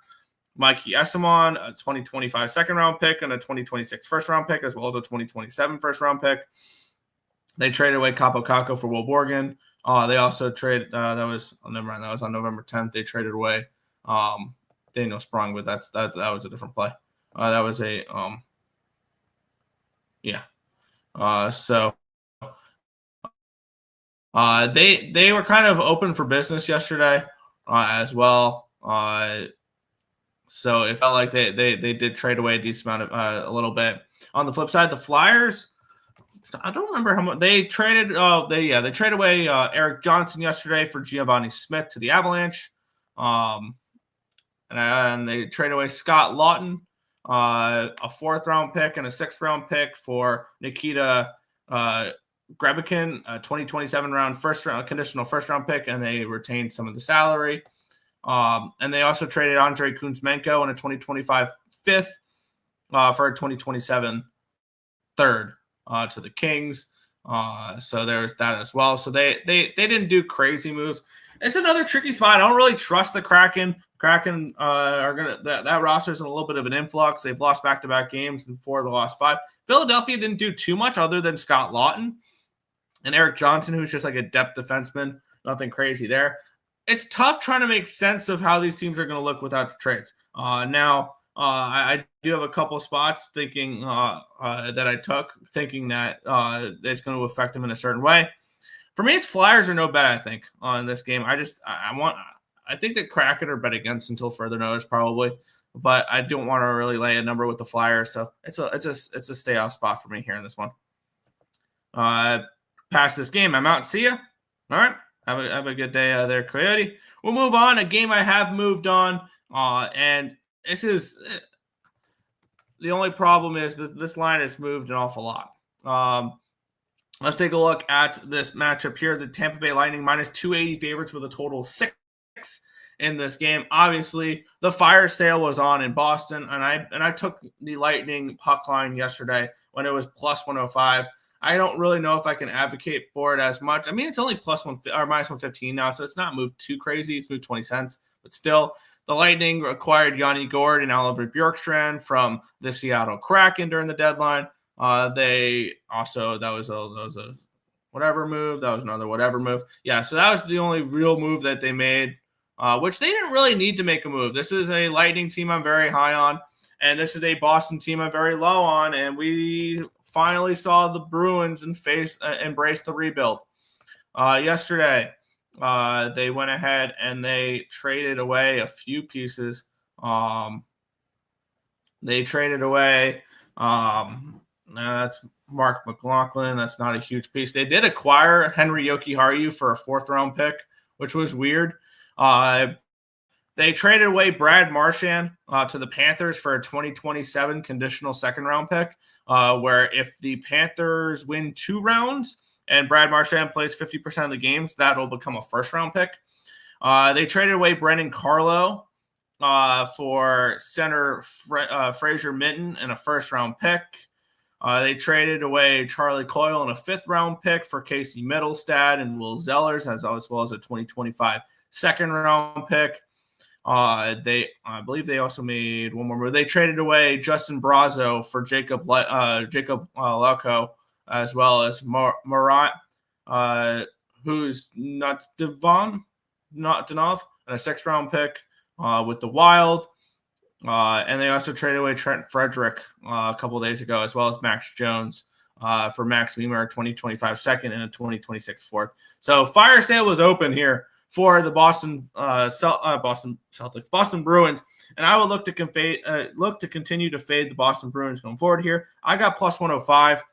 Mikey Esamon, a 2025 second-round pick and a 2026 first-round pick, as well as a 2027 first-round pick. They traded away Capo Caco for Will Borgen. They also traded, that was on November 10th. They traded away Daniel Sprong, but that was a different play. That was a, yeah. So they were kind of open for business yesterday as well. So it felt like they did trade away a decent amount of a little bit. On the flip side, the Flyers, I don't remember how much they traded. They traded away Eric Johnson yesterday for Giovanni Smith to the Avalanche. And they traded away Scott Lawton, a 4th-round pick and a 6th-round pick for Nikita Grebekin, a 2027 conditional first-round pick, and they retained some of the salary. And they also traded Andrei Kuzmenko in a 2025 5th for a 2027 3rd to the Kings. So there's that as well. So they didn't do crazy moves. It's another tricky spot. I don't really trust the Kraken. Kraken are gonna that roster's in a little bit of an influx. They've lost back-to-back games and 4 of the last 5. Philadelphia didn't do too much other than Scott Lawton and Eric Johnson, who's just like a depth defenseman. Nothing crazy there. It's tough trying to make sense of how these teams are going to look without the trades. Now, I do have a couple spots thinking that I took, thinking that it's going to affect them in a certain way. For me, it's Flyers or no bet, I think, on this game. I think that Kraken are bet against until further notice, probably. But I don't want to really lay a number with the Flyers, so it's a stay off spot for me here in this one. Past this game, I'm out. See ya. All right. Have a good day there, Coyote. We'll move on. A game I have moved on, and this is the only problem is that this line has moved an awful lot. Let's take a look at this matchup here. The Tampa Bay Lightning minus 280 favorites with a total of 6 in this game. Obviously, the fire sale was on in Boston, and I took the Lightning puck line yesterday when it was plus 105. I don't really know if I can advocate for it as much. I mean, it's only minus 115 now, so it's not moved too crazy. It's moved 20 cents, but still, the Lightning acquired Yanni Gord and Oliver Bjorkstrand from the Seattle Kraken during the deadline. They also that was a whatever move. That was another whatever move. Yeah, so that was the only real move that they made, which they didn't really need to make a move. This is a Lightning team I'm very high on, and this is a Boston team I'm very low on, and we finally saw the Bruins embrace the rebuild. Yesterday, they went ahead and they traded away a few pieces. They traded away that's Mark McLaughlin. That's not a huge piece. They did acquire Henry Jokiharju for a 4th-round pick, which was weird. They traded away Brad Marchand to the Panthers for a 2027 conditional 2nd-round pick, where if the Panthers win 2 rounds and Brad Marchand plays 50% of the games, that'll become a 1st-round pick. They traded away Brendan Carlo for center Fraser Minton and a 1st-round pick. They traded away Charlie Coyle and a 5th-round pick for Casey Mittelstadt and Will Zellers, as well as a 2025 2nd-round pick. I believe they also made one more move. They traded away Justin Brazo for Jacob Lauko, as well as Marat, who's not Danov, and a 6th-round pick with the Wild. And they also traded away Trent Frederick a couple of days ago, as well as Max Jones for Max Weimer, 2025 second and a 2026 fourth. So fire sale was open here for the Boston Bruins, and I would look to continue to fade the Boston Bruins going forward here. I got plus 105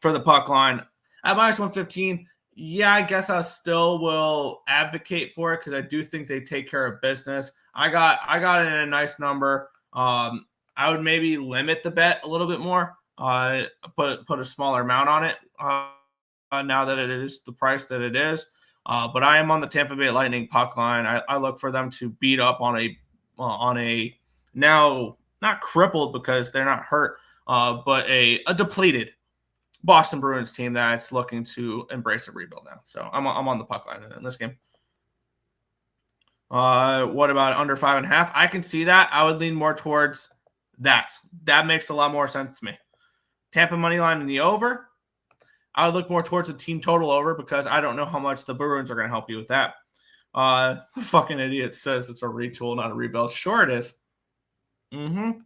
for the puck line at minus 115. Yeah, I guess I still will advocate for it because I do think they take care of business. I got it in a nice number. I would maybe limit the bet a little bit more. Put a smaller amount on it now that it is the price that it is. But I am on the Tampa Bay Lightning puck line. I look for them to beat up on a now not crippled because they're not hurt, but a depleted Boston Bruins team that's looking to embrace a rebuild now. So I'm on the puck line in this game. What about under 5.5? I can see that. I would lean more towards that. That makes a lot more sense to me. Tampa money line in the over. I would look more towards the team total over because I don't know how much the Bruins are going to help you with that. Fucking idiot says it's a retool, not a rebuild. Sure it is. We'll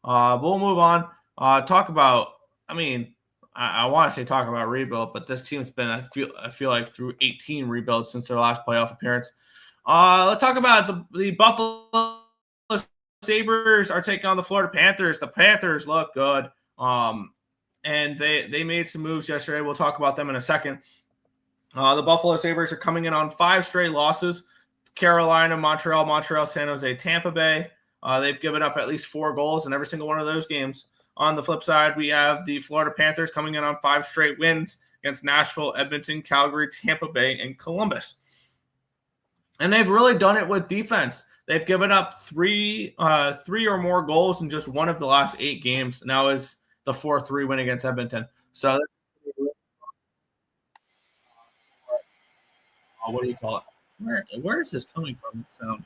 move on. Talk about, I want to say talk about rebuild, but this team's been, I feel like through 18 rebuilds since their last playoff appearance. Let's talk about the Buffalo Sabres are taking on the Florida Panthers. The Panthers look good. And they made some moves yesterday. We'll talk about them in a second. The Buffalo Sabres are coming in on 5 straight losses. Carolina, Montreal, San Jose, Tampa Bay. They've given up at least 4 goals in every single one of those games. On the flip side, we have the Florida Panthers coming in on 5 straight wins against Nashville, Edmonton, Calgary, Tampa Bay, and Columbus. And they've really done it with defense. They've given up three or more goals in just one of the last 8 games. Now is the 4-3 win against Edmonton. So, what do you call it? Where is this coming from? This sound.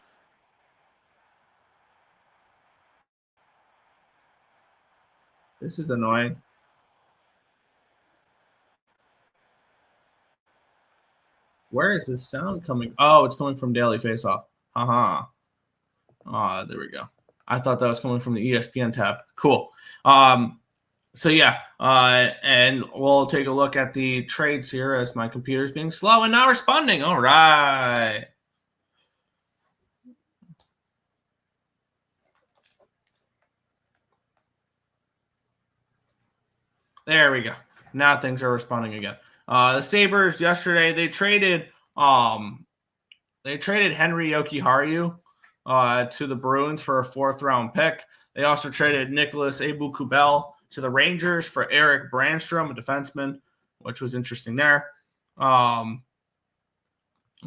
This is annoying. Where is this sound coming? Oh, it's coming from Daily Faceoff. There we go. I thought that was coming from the ESPN tab. Cool. So yeah, and we'll take a look at the trades here as my computer's being slow and not responding. All right. There we go. Now things are responding again. The Sabres yesterday, they traded Henry Jokiharju to the Bruins for a 4th-round pick. They also traded Nicholas Abu-Kubel to the Rangers for Eric Brandstrom, a defenseman, which was interesting there.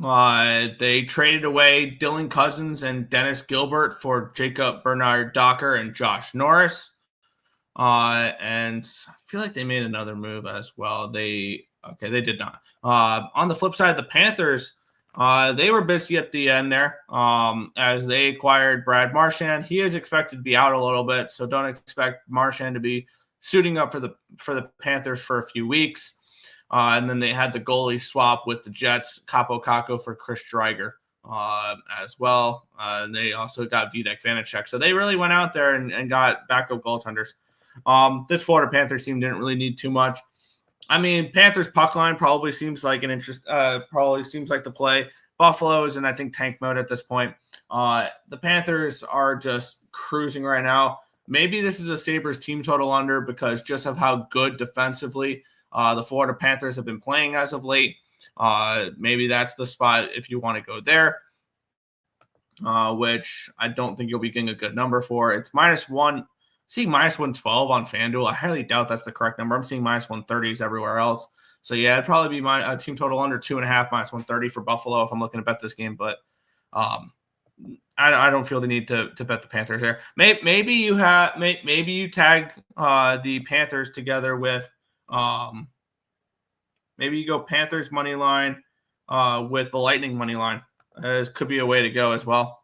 They traded away Dylan Cousins and Dennis Gilbert for Jacob Bernard Docker and Josh Norris. And I feel like they made another move as well. They did not. On the flip side, the Panthers, they were busy at the end there as they acquired Brad Marchand. He is expected to be out a little bit, so don't expect Marchand to be suiting up for the Panthers for a few weeks. And then they had the goalie swap with the Jets, Capo Caco for Chris Driedger as well. And they also got Vitek Vanacek. So they really went out there and got backup goaltenders. This Florida Panthers team didn't really need too much. Panthers puck line probably seems like the play. Buffalo is in, I think, tank mode at this point. The Panthers are just cruising right now. Maybe this is a Sabres team total under because just of how good defensively the Florida Panthers have been playing as of late. Maybe that's the spot if you want to go there, which I don't think you'll be getting a good number for. It's -1. Seeing -112 on FanDuel. I highly doubt that's the correct number. I'm seeing -130s everywhere else. So yeah, it'd probably be my team total under 2.5 -130 for Buffalo if I'm looking to bet this game. But I don't feel the need to bet the Panthers there. Maybe you tag the Panthers together with maybe you go Panthers money line with the Lightning money line could be a way to go as well.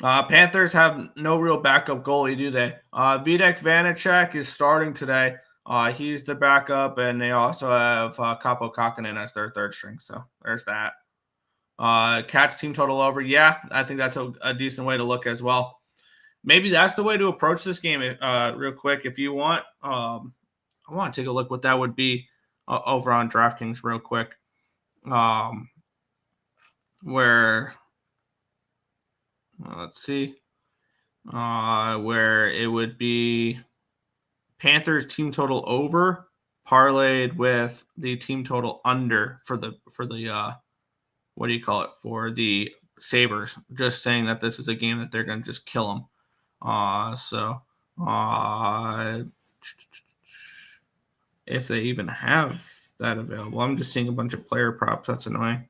Panthers have no real backup goalie, do they? Vitek Vanacek is starting today. He's the backup, and they also have Kaapo Kakkonen as their third string. So there's that. Cats team total over. Yeah, I think that's a decent way to look as well. Maybe that's the way to approach this game real quick. If you want, I want to take a look what that would be over on DraftKings real quick. Where, let's see, where it would be Panthers team total over parlayed with the team total under for the what do you call it, for the Sabres, just saying that this is a game that they're going to just kill them. If they even have that available, I'm just seeing a bunch of player props. That's annoying.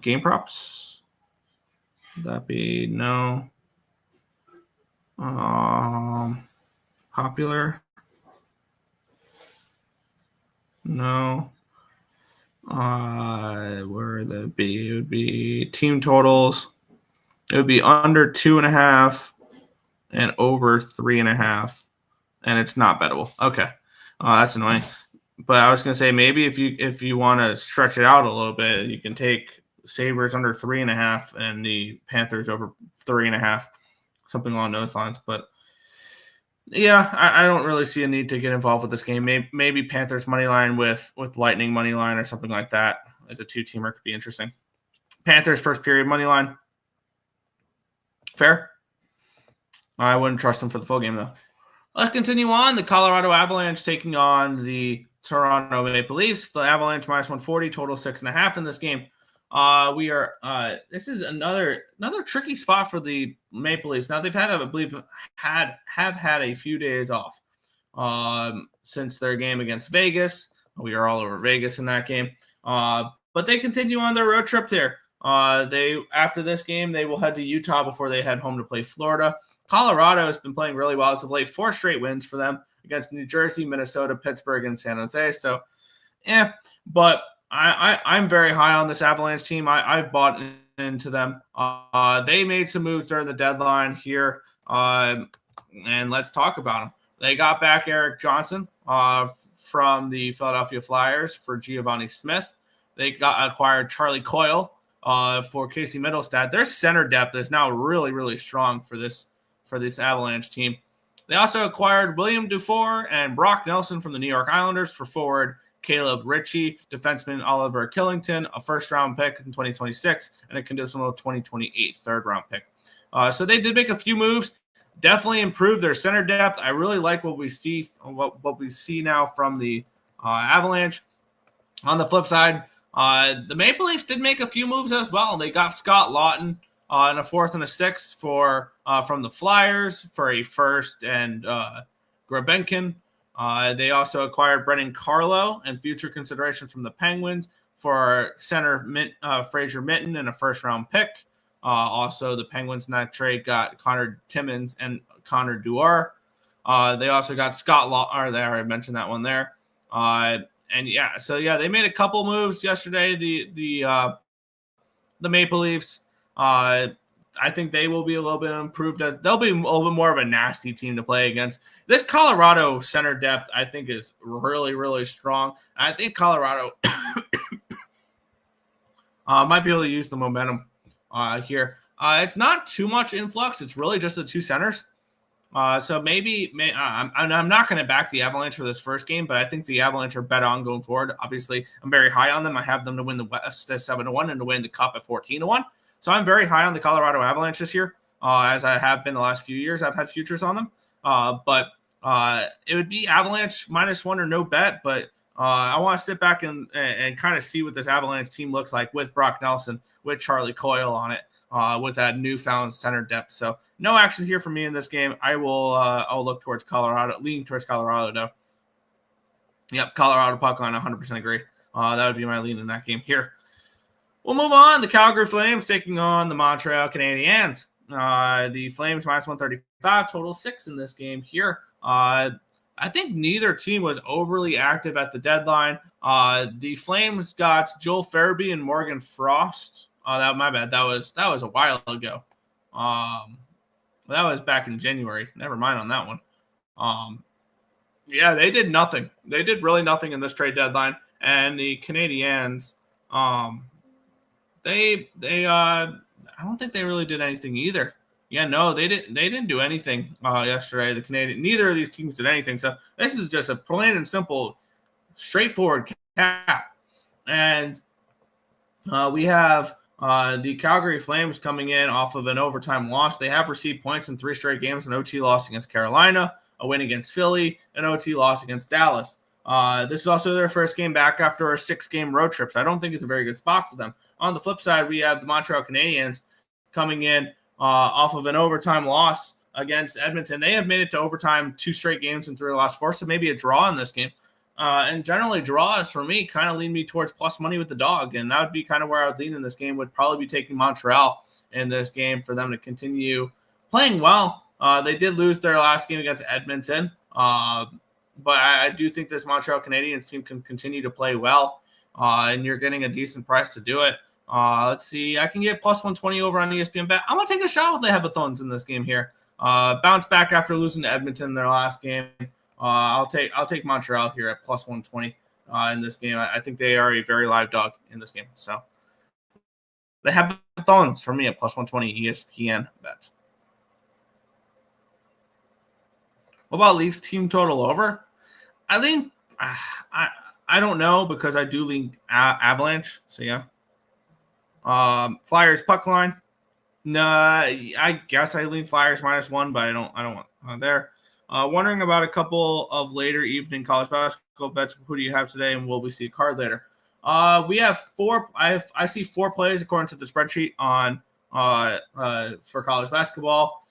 Game props. That'd be no. Popular. No. Where would that be? It would be team totals. It would be under 2.5 and over 3.5, and it's not bettable. Okay, that's annoying. But I was gonna say maybe if you want to stretch it out a little bit, you can take Sabres under 3.5 and the Panthers over 3.5, something along those lines. But yeah, I don't really see a need to get involved with this game. Maybe Panthers money line with Lightning money line or something like that as a 2-teamer could be interesting. Panthers first period money line. Fair. I wouldn't trust them for the full game though. Let's continue on. The Colorado Avalanche taking on the Toronto Maple Leafs. The Avalanche minus 140, total 6.5 in this game. This is another tricky spot for the Maple Leafs. Now they've had, I believe, have had a few days off since their game against Vegas. We are all over Vegas in that game. But they continue on their road trip there. After this game, they will head to Utah before they head home to play Florida. Colorado has been playing really well as of late. 4 straight wins for them against New Jersey, Minnesota, Pittsburgh, and San Jose. So, but I'm very high on this Avalanche team. I've bought into them. They made some moves during the deadline here, and let's talk about them. They got back Eric Johnson from the Philadelphia Flyers for Giovanni Smith. They acquired Charlie Coyle for Casey Middlestad. Their center depth is now really, really strong for this Avalanche team. They also acquired William Dufour and Brock Nelson from the New York Islanders for forward Caleb Ritchie, defenseman Oliver Killington, a first-round pick in 2026, and a conditional 2028 third-round pick. So they did make a few moves, definitely improved their center depth. I really like what we see now from the Avalanche. On the flip side, the Maple Leafs did make a few moves as well. They got Scott Lawton in a 4th and a 6th from the Flyers for a first and Grabenkin. They also acquired Brendan Carlo and future consideration from the Penguins for center Fraser Minton and a first-round pick. Also, the Penguins in that trade got Connor Timmins and Connor Duar. They also got Scott Lawton. I already mentioned that one there. They made a couple moves yesterday. The Maple Leafs. I think they will be a little bit improved. They'll be a little bit more of a nasty team to play against. This Colorado center depth, I think, is really, really strong. I think Colorado might be able to use the momentum here. It's not too much influx. It's really just the 2 centers. So I'm not going to back the Avalanche for this first game, but I think the Avalanche are bet on going forward. Obviously, I'm very high on them. I have them to win the West at 7-1 and to win the Cup at 14-1. So I'm very high on the Colorado Avalanche this year, as I have been the last few years. I've had futures on them. But it would be Avalanche -1 or no bet. But I want to sit back and kind of see what this Avalanche team looks like with Brock Nelson, with Charlie Coyle on it, with that newfound center depth. So no action here for me in this game. I'll look towards Colorado, leaning towards Colorado, though. Yep, Colorado puck line, 100% agree. That would be my lean in that game here. We'll move on. The Calgary Flames taking on the Montreal Canadiens. The Flames -135, total 6 in this game here. I think neither team was overly active at the deadline. The Flames got Joel Farabee and Morgan Frost. My bad. That was a while ago. That was back in January. Never mind on that one. Yeah, they did nothing. They did really nothing in this trade deadline. And the Canadiens, I don't think they really did anything either. Yeah, no, they didn't do anything yesterday. Neither of these teams did anything. So this is just a plain and simple, straightforward cap. And we have the Calgary Flames coming in off of an overtime loss. They have received points in 3 straight games: an OT loss against Carolina, a win against Philly, an OT loss against Dallas. This is also their first game back after a 6-game road trip, so I don't think it's a very good spot for them. On the flip side, we have the Montreal Canadiens coming in off of an overtime loss against Edmonton. They have made it to overtime 2 straight games and 3 of the last 4, so maybe a draw in this game. And generally, draws for me kind of lean me towards plus money with the dog, and that would be kind of where I would lean in this game. Would probably be taking Montreal in this game for them to continue playing well. They did lose their last game against Edmonton, but I do think this Montreal Canadiens team can continue to play well, and you're getting a decent price to do it. Let's see. I can get plus 120 over on ESPN Bet. I'm going to take a shot with the Hebethons in this game here. Bounce back after losing to Edmonton in their last game. I'll take Montreal here at plus 120 in this game. I think they are a very live dog in this game. So the Hebethons for me at plus 120 ESPN Bet. What about Leafs team total over? I think I don't know because I do lean Avalanche. So yeah. Flyers puck line. No, I guess I lean Flyers -1, but I don't want there. Wondering about a couple of later evening college basketball bets. Who do you have today, and will we see a card later? We have 4. I see 4 plays according to the spreadsheet on for college basketball.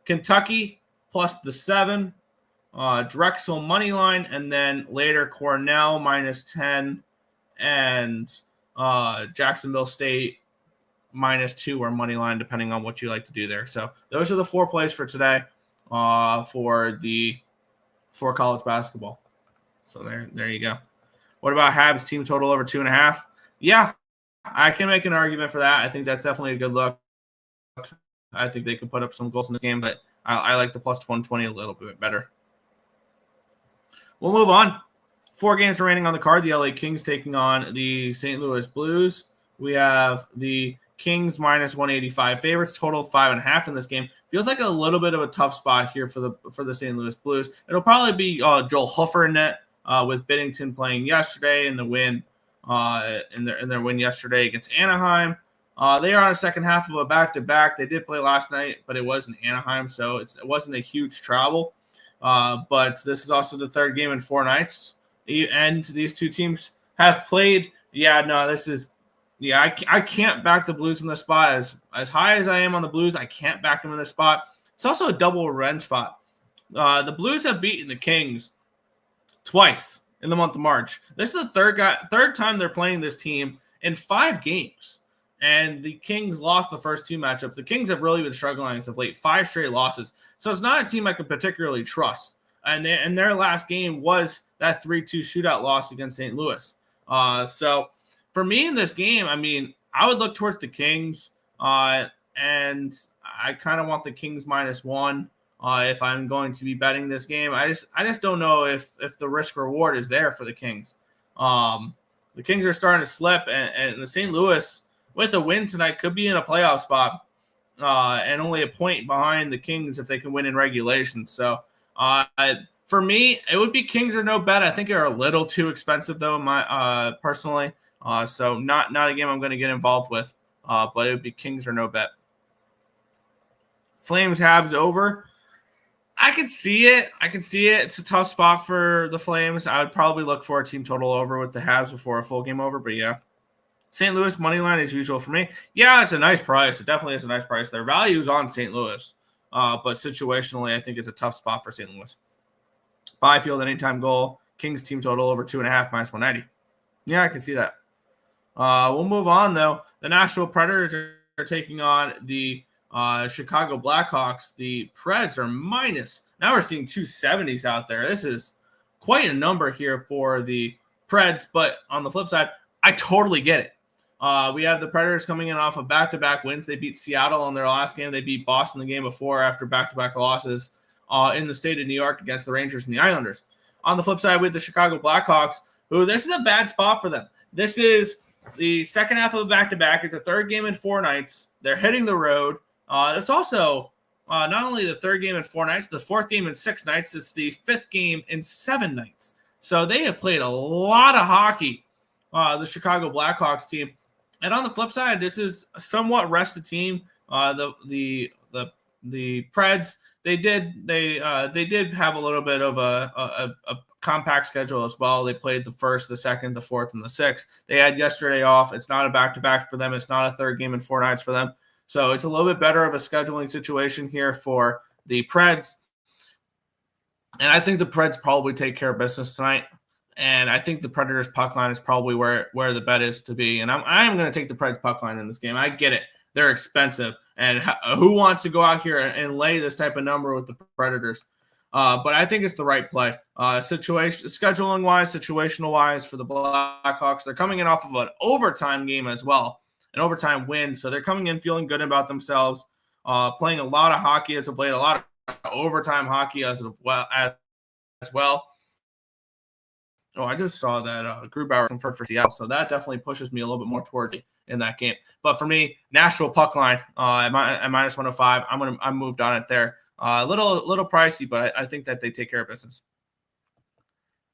Kentucky plus the 7, Drexel money line, and then later Cornell -10, and Jacksonville State -2 or money line, depending on what you like to do there. So those are the 4 plays for today. For college basketball. So there you go. What about Habs team total over 2.5? Yeah, I can make an argument for that. I think that's definitely a good look. I think they can put up some goals in this game, but I like the plus 120 a little bit better. We'll move on. 4 games remaining on the card. The LA Kings taking on the St. Louis Blues. We have the Kings -185 favorites, total 5.5 in this game. Feels like a little bit of a tough spot here for the St. Louis Blues. It'll probably be Joel Huffer in net with Binnington playing yesterday in the win in their win yesterday against Anaheim. They are on a second half of a back-to-back. They did play last night, but it was in Anaheim, so it wasn't a huge travel. But this is also the 3rd game in 4 nights, and these 2 teams have played. Yeah, no, this is. Yeah, I can't back the Blues in this spot. As high as I am on the Blues, I can't back them in this spot. It's also a double revenge spot. The Blues have beaten the Kings twice in the month of March. This is the third time they're playing this team in 5 games. And the Kings lost the first 2 matchups. The Kings have really been struggling as of late, 5 straight losses. So it's not a team I can particularly trust. And their last game was that 3-2 shootout loss against St. Louis. So for me in this game, I mean, I would look towards the Kings, and I kind of want the Kings -1 if I'm going to be betting this game. I just don't know if the risk reward is there for the Kings. The Kings are starting to slip, and the St. Louis with a win tonight could be in a playoff spot, and only a point behind the Kings if they can win in regulation. So for me, it would be Kings or no bet. I think they're a little too expensive though, personally. So not a game I'm going to get involved with, but it would be Kings or no bet. Flames Habs over. I can see it. It's a tough spot for the Flames. I would probably look for a team total over with the Habs before a full game over, but yeah. St. Louis money line as usual for me. Yeah, it's a nice price. It definitely is a nice price. Their value is on St. Louis, but situationally, I think it's a tough spot for St. Louis. Byfield anytime goal. Kings team total over 2.5 -190. Yeah, I can see that. We'll move on, though. The Nashville Predators are taking on the Chicago Blackhawks. The Preds are minus. Now we're seeing 270s out there. This is quite a number here for the Preds, but on the flip side, I totally get it. We have the Predators coming in off of back-to-back wins. They beat Seattle in their last game. They beat Boston the game before after back-to-back losses in the state of New York against the Rangers and the Islanders. On the flip side, with the Chicago Blackhawks, who this is a bad spot for them. This is the second half of a back-to-back. It's a third game in 4 nights. They're hitting the road. It's also not only the third game in 4 nights, the fourth game in 6 nights. It's the fifth game in 7 nights. So they have played a lot of hockey, the Chicago Blackhawks team. And on the flip side, this is a somewhat rested team. The Preds, they did have a little bit of a compact schedule as well. They played the first, the second, the fourth, and the sixth. They had yesterday off. It's not a back-to-back for them. It's not a third game in 4 nights for them. So it's a little bit better of a scheduling situation here for the Preds. And I think the Preds probably take care of business tonight. And I think the Predators puck line is probably where the bet is to be. And I'm going to take the Preds puck line in this game. I get it. They're expensive. And who wants to go out here and lay this type of number with the Predators? But I think it's the right play. Scheduling-wise, situational-wise for the Blackhawks, they're coming in off of an overtime game as well, an overtime win. So they're coming in feeling good about themselves, playing a lot of hockey as of late, a lot of overtime hockey as well. Oh, I just saw that Grubauer confirmed for Seattle, so that definitely pushes me a little bit more towards in that game. But for me, Nashville puck line at minus 105. I'm moved on it there. A little pricey, but I think that they take care of business.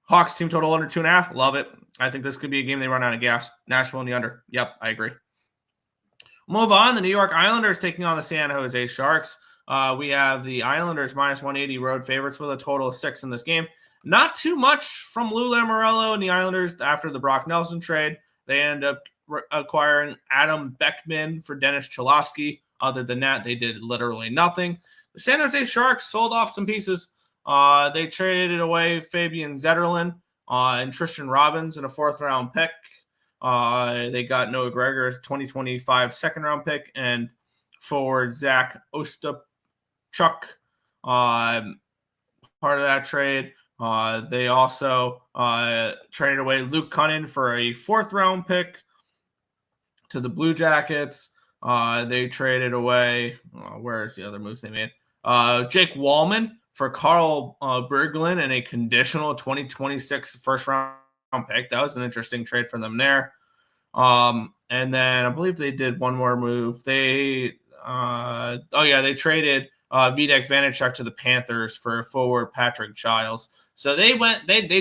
Hawks team total under 2.5. Love it. I think this could be a game they run out of gas. Nashville in the under. Yep, I agree. Move on. The New York Islanders taking on the San Jose Sharks. We have the Islanders minus 180 road favorites with a total of 6 in this game. Not too much from Lou Lamoriello and the Islanders after the Brock Nelson trade. They end up acquiring Adam Beckman for Dennis Cholowski. Other than that, they did literally nothing. The San Jose Sharks sold off some pieces. They traded away Fabian Zetterlund and Tristan Robbins in a 4th-round pick. They got Noah Gregor's 2025 second-round pick and forward Zach Ostapchuk. Part of that trade. They also traded away Luke Cunnin for a 4th-round pick to the Blue Jackets. They traded away, where's the other moves they made? Jake Wallman for Carl Berglund and a conditional 2026 first-round pick. That was an interesting trade for them there. And then I believe they did one more move. They traded Vitek Vanacek to the Panthers for forward Patrick Giles. So they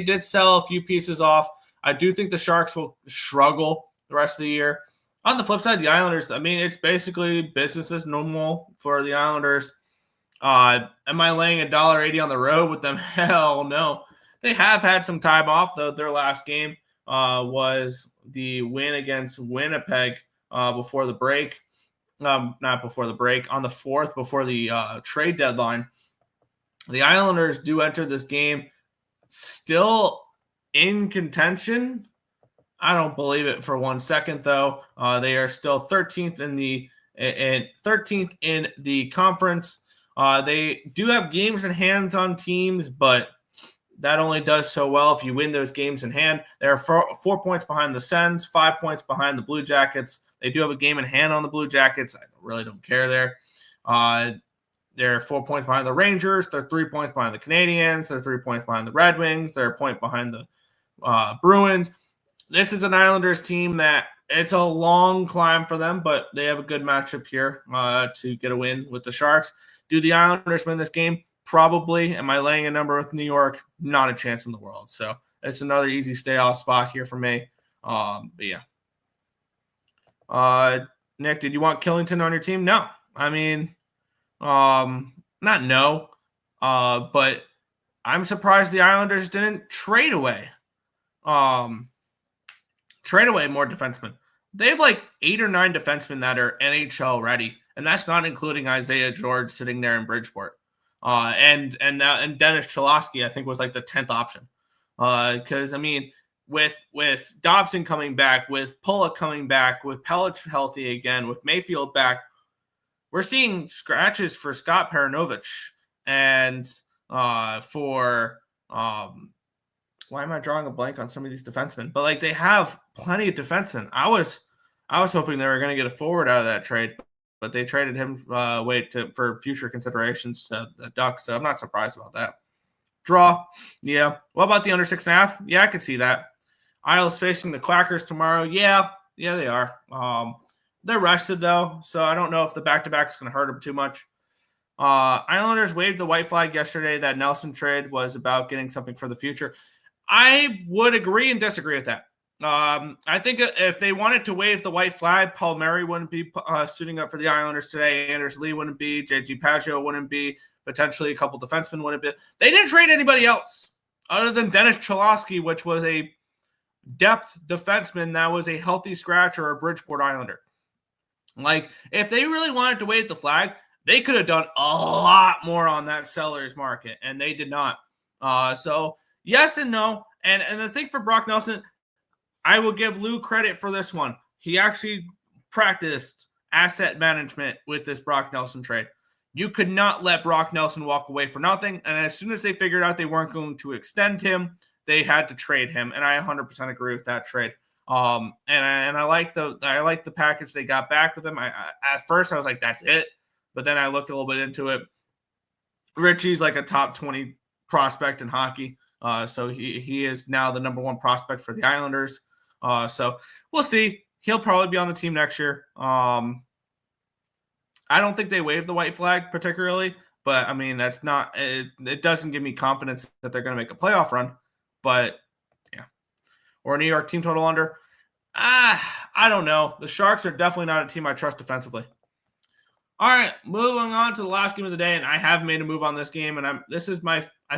did sell a few pieces off. I do think the Sharks will struggle the rest of the year. On the flip side, the Islanders, I mean, it's basically business as normal for the Islanders. Am I laying $1.80 on the road with them? Hell no. They have had some time off, though. Their last game was the win against Winnipeg before the break. Not before the break, on the 4th, before the trade deadline. The Islanders do enter this game still in contention. I don't believe it for 1 second, though. They are still 13th in the conference. They do have games in hands on teams, but that only does so well if you win those games in hand. They are 4 points behind the Sens, 5 points behind the Blue Jackets. They do have a game in hand on the Blue Jackets. I really don't care there. They're 4 points behind the Rangers. They're 3 points behind the Canadiens. They're 3 points behind the Red Wings. They're a point behind the Bruins. This is an Islanders team that it's a long climb for them, but they have a good matchup here to get a win with the Sharks. Do the Islanders win this game? Probably. Am I laying a number with New York? Not a chance in the world. So it's another easy stay-off spot here for me. But yeah. Nick, did you want Killington on your team? No. I mean, not no. But I'm surprised the Islanders didn't trade away more defensemen. They have like 8 or 9 defensemen that are NHL ready, and that's not including Isaiah George sitting there in Bridgeport. And Dennis Cholowski, I think, was like the 10th option. Because I mean, with Dobson coming back, with Pulla coming back, with Pellich healthy again, with Mayfield back, we're seeing scratches for Scott Perunovich and for why am I drawing a blank on some of these defensemen? But like they have plenty of defensemen. I was hoping they were going to get a forward out of that trade, but they traded him for future considerations to the Ducks. So I'm not surprised about that. Draw, yeah. What about the under 6.5? Yeah, I can see that. Isles facing the Quackers tomorrow. Yeah, they are. They're rested though, so I don't know if the back-to-back is going to hurt them too much. Islanders waved the white flag yesterday that Nelson trade was about getting something for the future. I would agree and disagree with that. I think if they wanted to wave the white flag, Paul Murray wouldn't be suiting up for the Islanders today. Anders Lee wouldn't be. JG Pageau wouldn't be. Potentially a couple defensemen wouldn't be. They didn't trade anybody else other than Dennis Cholowski, which was a depth defenseman that was a healthy scratch or a Bridgeport Islander. Like, if they really wanted to wave the flag, they could have done a lot more on that seller's market, and they did not. So, yes and no. And the thing for Brock Nelson, I will give Lou credit for this one. He actually practiced asset management with this Brock Nelson trade. You could not let Brock Nelson walk away for nothing. And as soon as they figured out they weren't going to extend him, they had to trade him. And I 100% agree with that trade. And I like the package they got back with him. At first I was like, that's it. But then I looked a little bit into it. Richie's like a top 20 prospect in hockey. So he is now the number one prospect for the Islanders. So we'll see. He'll probably be on the team next year. I don't think they waved the white flag particularly, but I mean, that's not, it doesn't give me confidence that they're going to make a playoff run, but yeah. Or a New York team total under. I don't know. The Sharks are definitely not a team I trust defensively. All right, moving on to the last game of the day, and I have made a move on this game, and I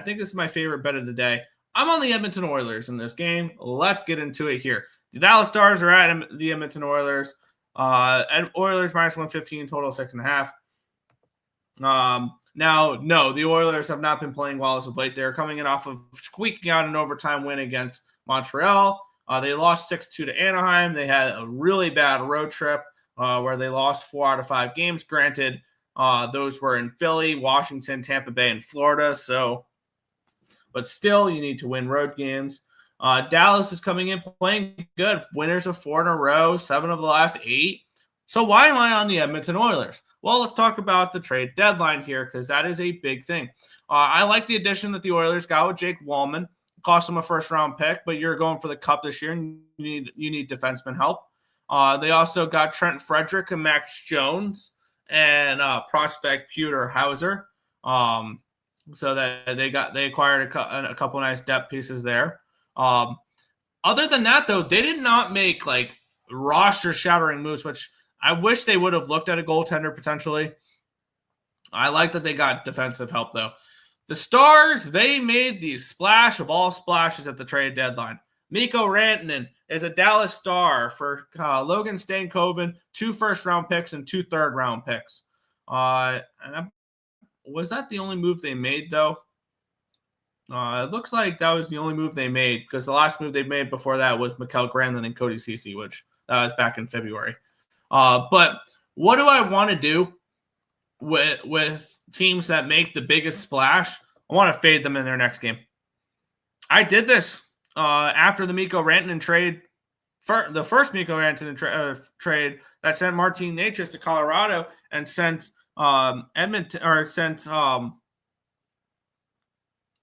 think this is my favorite bet of the day. I'm on the Edmonton Oilers in this game. Let's get into it here. The Dallas Stars are at the Edmonton Oilers. And Oilers minus 115, total 6.5. Now, no, the Oilers have not been playing well as of late. They're coming in off of squeaking out an overtime win against Montreal. They lost 6-2 to Anaheim. They had a really bad road trip where they lost 4 out of 5 games. Granted, those were in Philly, Washington, Tampa Bay, and Florida. But still, you need to win road games. Dallas is coming in playing good. Winners of 4 in a row, 7 of the last 8. So why am I on the Edmonton Oilers? Well, let's talk about the trade deadline here because that is a big thing. I like the addition that the Oilers got with Jake Wallman. Cost them a first-round pick, but you're going for the Cup this year, and you need defenseman help. They also got Trent Frederick and Max Jones and prospect Peter Hauser. So that they acquired a couple nice depth pieces there. Other than that, though, they did not make like roster-shattering moves, which I wish they would have looked at a goaltender potentially. I like that they got defensive help, though. The Stars, they made the splash of all splashes at the trade deadline. Mikko Rantanen is a Dallas Star for Logan Stankoven, 2 first-round picks and 2 third-round picks. Was that the only move they made, though? It looks like that was the only move they made because the last move they made before that was Mikael Granlund and Cody Ceci, which that was back in February. But what do I want to do with teams that make the biggest splash? I want to fade them in their next game. I did this after the Mikko Rantanen trade, the first Mikko Rantanen trade that sent Martin Necas to Colorado and sent sent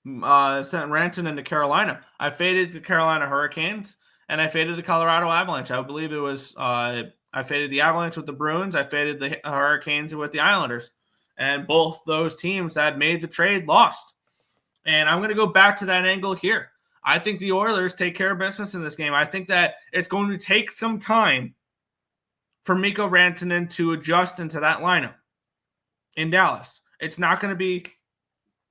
Rantanen to Carolina. I faded the Carolina Hurricanes and I faded the Colorado Avalanche. I believe it was I faded the Avalanche with the Bruins. I faded the Hurricanes with the Islanders. And both those teams that made the trade lost. And I'm going to go back to that angle here. I think the Oilers take care of business in this game. I think that it's going to take some time for Mikko Rantanen to adjust into that lineup in Dallas. It's not going to be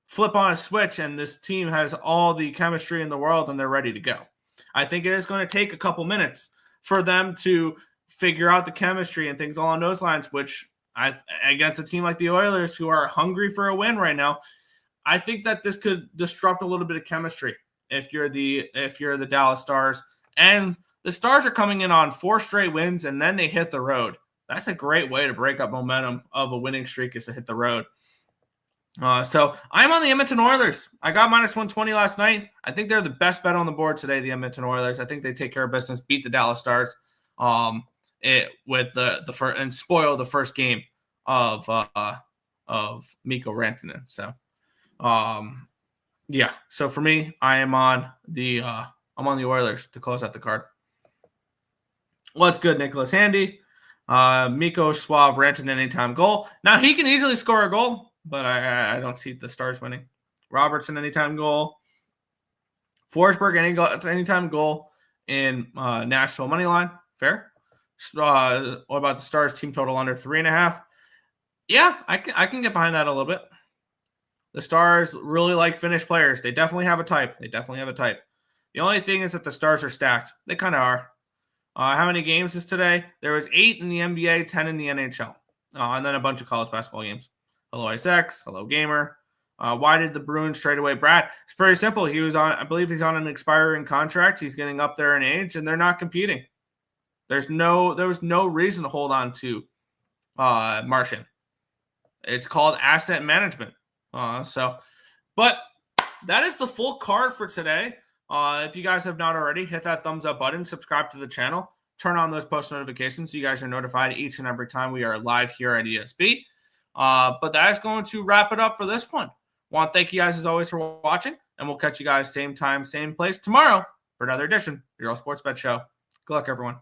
flip on a switch and this team has all the chemistry in the world and they're ready to go. I think it is going to take a couple minutes for them to figure out the chemistry and things along those lines, which against a team like the Oilers who are hungry for a win right now, I think that this could disrupt a little bit of chemistry if you're the Dallas Stars. And the Stars are coming in on 4 straight wins and then they hit the road. That's a great way to break up momentum of a winning streak is to hit the road. So I'm on the Edmonton Oilers. I got -120 last night. I think they're the best bet on the board today, the Edmonton Oilers. I think they take care of business, beat the Dallas Stars with the first, and spoil the first game of Mikko Rantanen. So yeah. So for me, I am on the Oilers to close out the card. What's good, Nicholas Handy? Mikko, Schwab, Rantanen anytime goal. Now he can easily score a goal, but I don't see the Stars winning. Robertson anytime goal. Forsberg anytime goal in Nashville money line. Fair. What about the Stars team total under 3.5? Yeah, I can get behind that a little bit. The Stars really like Finnish players. They definitely have a type. The only thing is that the Stars are stacked. They kind of are. How many games is today? There was 8 in the NBA, 10 in the NHL, and then a bunch of college basketball games. Hello, ISX. Hello, Gamer. Why did the Bruins trade away Brad? It's pretty simple. I believe he's on an expiring contract. He's getting up there in age, and they're not competing. There was no reason to hold on to Martian. It's called asset management. But that is the full card for today. If you guys have not already, hit that thumbs up button, subscribe to the channel, turn on those post notifications so you guys are notified each and every time we are live here at ESB. But that is going to wrap it up for this one. Want to thank you guys as always for watching, and we'll catch you guys same time, same place tomorrow for another edition of your Sports Bet Show. Good luck, everyone.